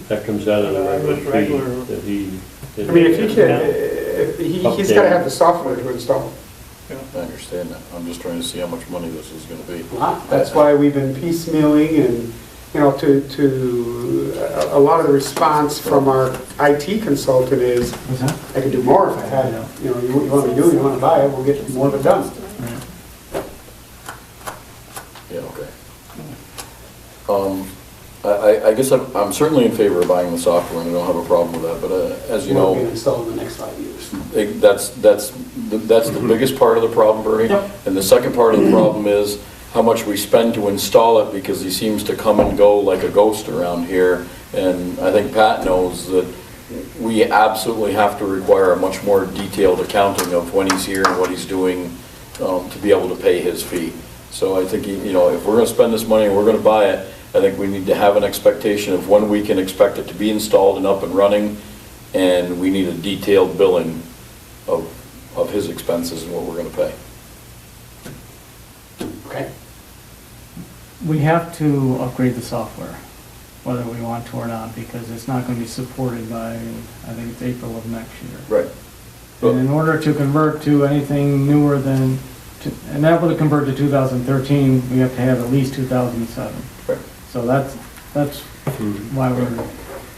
That comes out of the regular Regular. fee that he. I mean, if he can, he's got to have the software to install. I understand that. I'm just trying to see how much money this is going to be. That's why we've been piecemealing and, you know, a lot of the response from our IT consultant is, What's that? I could do more if I had, you know, you want to do, you want to buy it, we'll get more of it done. Yeah, okay. I guess I'm certainly in favor of buying the software, and I don't have a problem with that, but as you Will be know, installed in the next 5 years. that's the biggest part of the problem, Bernie. Yep. And the second part of the problem is how much we spend to install it, because he seems to come and go like a ghost around here. And I think Pat knows that we absolutely have to require a much more detailed accounting of when he's here and what he's doing to be able to pay his fee. So I think, you know, if we're going to spend this money and we're going to buy it, I think we need to have an expectation of when we can expect it to be installed and up and running, and we need a detailed billing of his expenses and what we're going to pay. Okay. We have to upgrade the software, whether we want to or not, because it's not going to be supported by, I think it's April of next year. Right. And in order to convert to anything newer than, and that would convert to 2013, we have to have at least 2007. Right. So that's why we're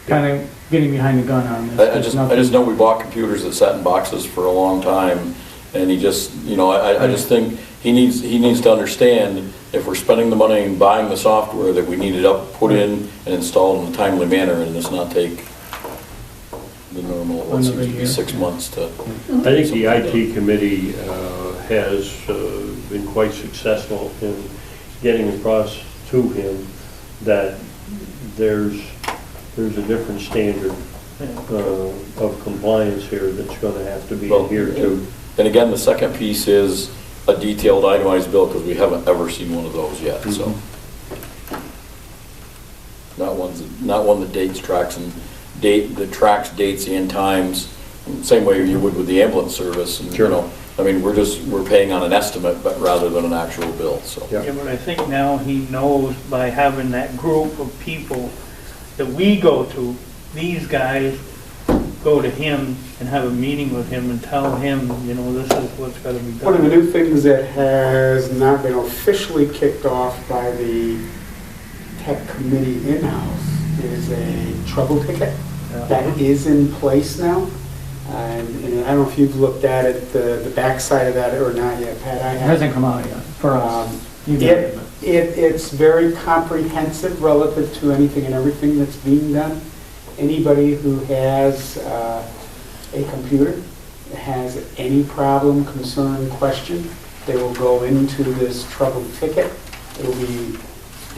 kind of getting behind the gun on this. I just know we bought computers that sat in boxes for a long time, and he just, you know, I just think he needs to understand, if we're spending the money and buying the software, that we need it up, put in, and installed in a timely manner, and it's not take the normal, what seems to be 6 months to. I think the IT committee has been quite successful in getting across to him that there's a different standard of compliance here that's going to have to be adhered to. And again, the second piece is a detailed itemized bill, because we haven't ever seen one of those yet, so. Not one that that tracks dates and times, same way you would with the ambulance service. And, Sure. you know, I mean, we're paying on an estimate, but rather than an actual bill, so. Yeah. Yeah, but I think now he knows, by having that group of people that we go to, these guys go to him and have a meeting with him and tell him, you know, this is what's got to be done. One of the new things that has not been officially kicked off by the tech committee in-house is a trouble ticket. That is in place now. And I don't know if you've looked at it, the backside of that or not yet, Pat. I It haven't. hasn't come out yet for us. You got it, but- It's very comprehensive relative to anything and everything that's being done. Anybody who has a computer, has any problem, concern, question, they will go into this trouble ticket. It will be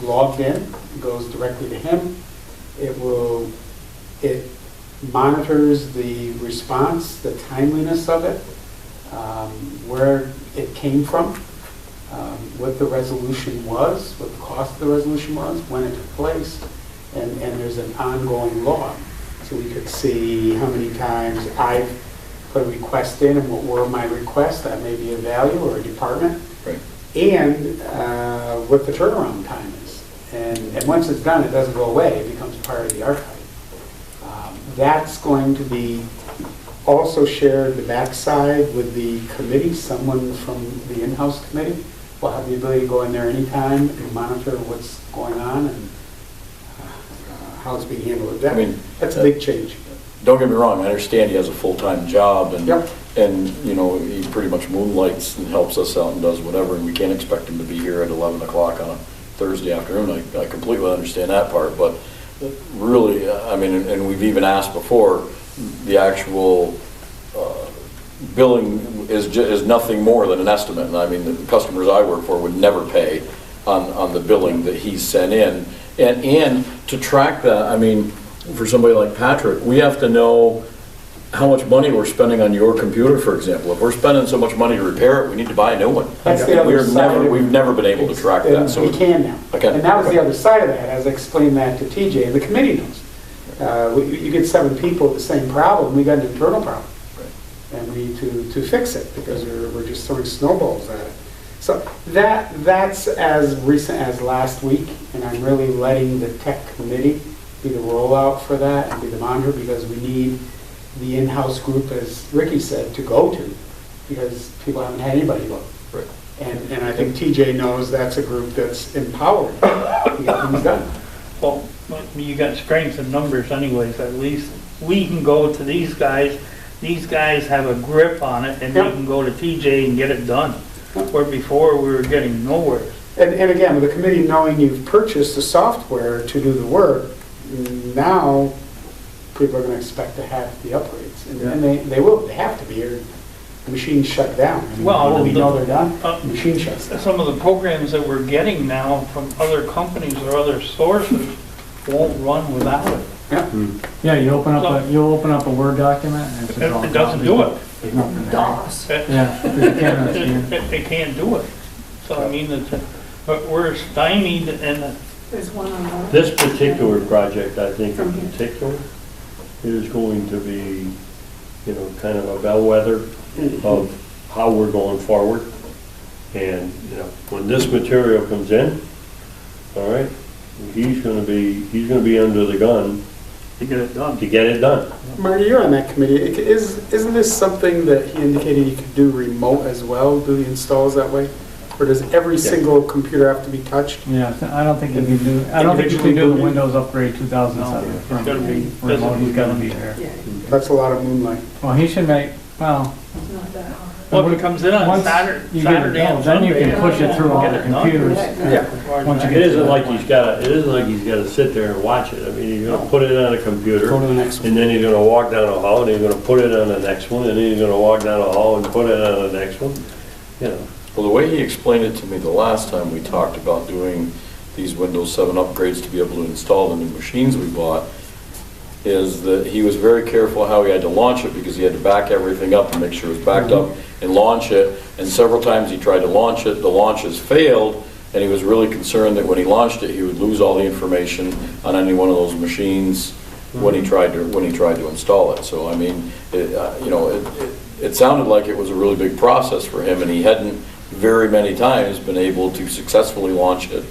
logged in, it goes directly to him. It monitors the response, the timeliness of it, where it came from, what the resolution was, what the cost of the resolution was, when it took place, and there's an ongoing log. So we could see how many times I've put a request in and what were my requests, that may be a value or a department, Right. and what the turnaround time is. And once it's done, it doesn't go away, it becomes part of the archive. That's going to be also shared the backside with the committee. Someone from the in-house committee will have the ability to go in there anytime and monitor what's going on and how it's being handled. I mean, That's a big change. Don't get me wrong, I understand he has a full-time job, and, Yep. and, you know, he pretty much moonlights and helps us out and does whatever, and we can't expect him to be here at 11 o'clock on a Thursday afternoon. I completely understand that part, but really, I mean, and we've even asked before, the actual billing is nothing more than an estimate. And I mean, the customers I work for would never pay on the billing that he's sent in. And to track that, I mean, for somebody like Patrick, we have to know how much money we're spending on your computer, for example. If we're spending so much money to repair it, we need to buy a new one. That's the other side of it. We've never been able to track that, so. We can now. Okay. And that was the other side of that, as I explained that to TJ, and the committee knows. You get 7 people with the same problem, we got an internal problem. And we need to fix it, because we're just throwing snowballs at it. So that's as recent as last week, and I'm really letting the tech committee be the rollout for that and be the monitor, because we need the in-house group, as Ricky said, to go to, because people haven't had anybody go. Right. And I think TJ knows that's a group that's empowered to get things done. Well, you got strength in numbers anyways, at least we can go to these guys have a grip on it, and we Yep. can go to TJ and get it done. Where before, we were getting nowhere. And again, with the committee knowing you've purchased the software to do the work, now people are going to expect to have the upgrades. And they will, they have to be, or the machines shut down. I mean, Well, when we know they're done, uh, the machine shuts down. Some of the programs that we're getting now from other companies or other sources won't run without it. Yeah. Yeah, you open up a Word document and it's just all It doesn't do it. There's nothing there. DOS. Yeah, because you can't understand. It can't do it. So I mean, but we're stymied, and There's one on the. This particular project, I think in particular, is going to be, kind of a bellwether of how we're going forward. And, when this material comes in, all right, he's gonna be under the gun to get it done. to get it done. Marty, you're on that committee. Isn't this something that he indicated you could do remote as well, do the installs that way? Or does every single computer have to be touched? Yeah, I don't think you can do, the Windows upgrade 2007. No, it's gotta be Remote, he's gotta be there. Yeah, That's a lot of moonlight. Well, he should make, well, it's not that hard. Well, if it comes in on once Saturday you get it and done, then you Sunday, can push it through all the get it done. computers. Yeah. Once you It get isn't to like that he's gotta sit there and watch it. I mean, he's gonna put it on a computer, Go to the next one. and then he's gonna walk down a hall, and he's gonna put it on the next one, and then he's gonna walk down a hall and put it on the next one, Well, the way he explained it to me the last time we talked about doing these Windows 7 upgrades to be able to install the new machines we bought, is that he was very careful how he had to launch it, because he had to back everything up and make sure it was backed up and launch it. And several times he tried to launch it, the launches failed, and he was really concerned that when he launched it, he would lose all the information on any one of those machines when he tried to install it. So I mean, it sounded like it was a really big process for him, and he hadn't very many times been able to successfully launch it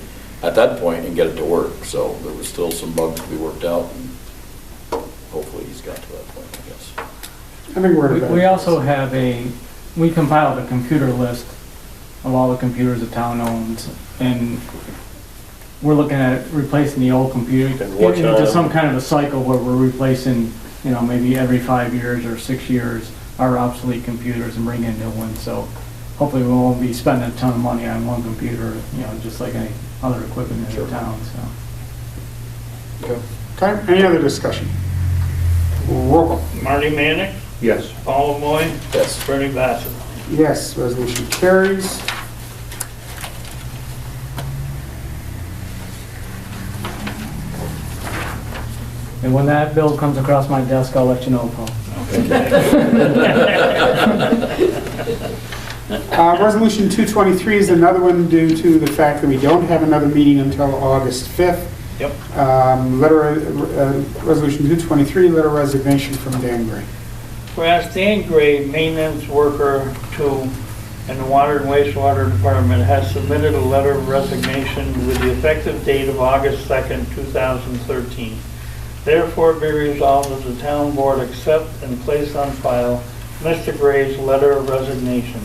at that point and get it to work. So there was still some bugs to be worked out, and hopefully he's got to that point, I guess. I think we're. We also have we compiled a computer list of all the computers the town owns, and we're looking at replacing the old computer And what's into on- some kind of a cycle where we're replacing, maybe every 5 years or 6 years, our obsolete computers and bring in new ones. So hopefully we won't be spending a ton of money on one computer, just like any other equipment in the town, so. Okay, any other discussion? Roll call. Marty Manick, Yes. Paul Moy, Yes. Bernie Bassett. Yes, resolution carries. And when that bill comes across my desk, I'll let you know, Paul. Resolution 223 is another one due to the fact that we don't have another meeting until August 5th. Yep. Resolution 223, letter of resignation from Dan Gray. Whereas Dan Gray, maintenance worker 2 in the Water and Wastewater Department, has submitted a letter of resignation with the effective date of August 2nd, 2013. Therefore be resolved that the town board accept and place on file Mr. Gray's letter of resignation.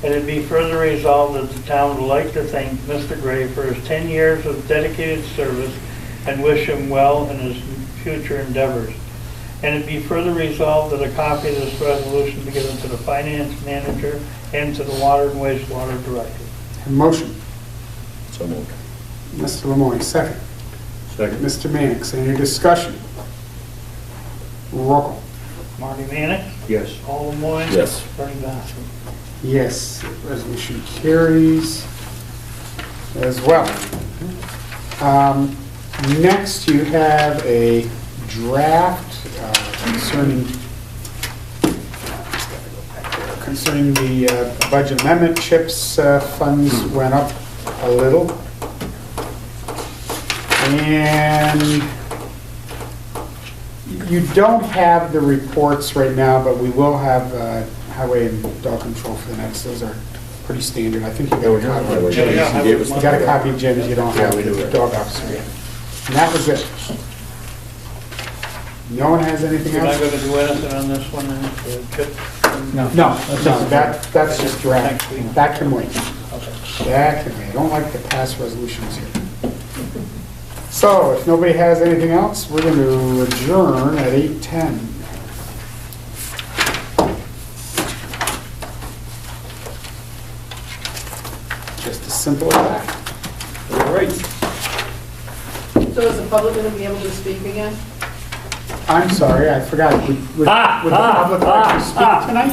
And it be further resolved that the town would like to thank Mr. Gray for his 10 years of dedicated service and wish him well in his future endeavors. And it be further resolved that a copy of this resolution be given to the finance manager and to the water and wastewater director. Motion. So moved. Mr. Lemoyne, second. Second. Mr. Mannix, any discussion? Roll call. Marty Manick, Yes. Paul Moy. Yes. Bernie Bassett. Yes, resolution carries as well. Next, you have a draft concerning concerning the budget amendment, CHIPS funds went up a little. And you don't have the reports right now, but we will have highway and dog control for the next. Those are pretty standard. I think you got a copy of Jim's. You got a copy of Jim's, you don't have the dog officer yet. And that was it. No one has anything You're not else? gonna do anything on this one, then, the CHIP? No. No, that's just draft. That can wait. That can wait. I don't like to pass resolutions here. So, if nobody has anything else, we're going to adjourn at 8:10. Just as simple as that. All right. So is the public going to be able to speak again? I'm sorry, I forgot. Would the public like to speak tonight?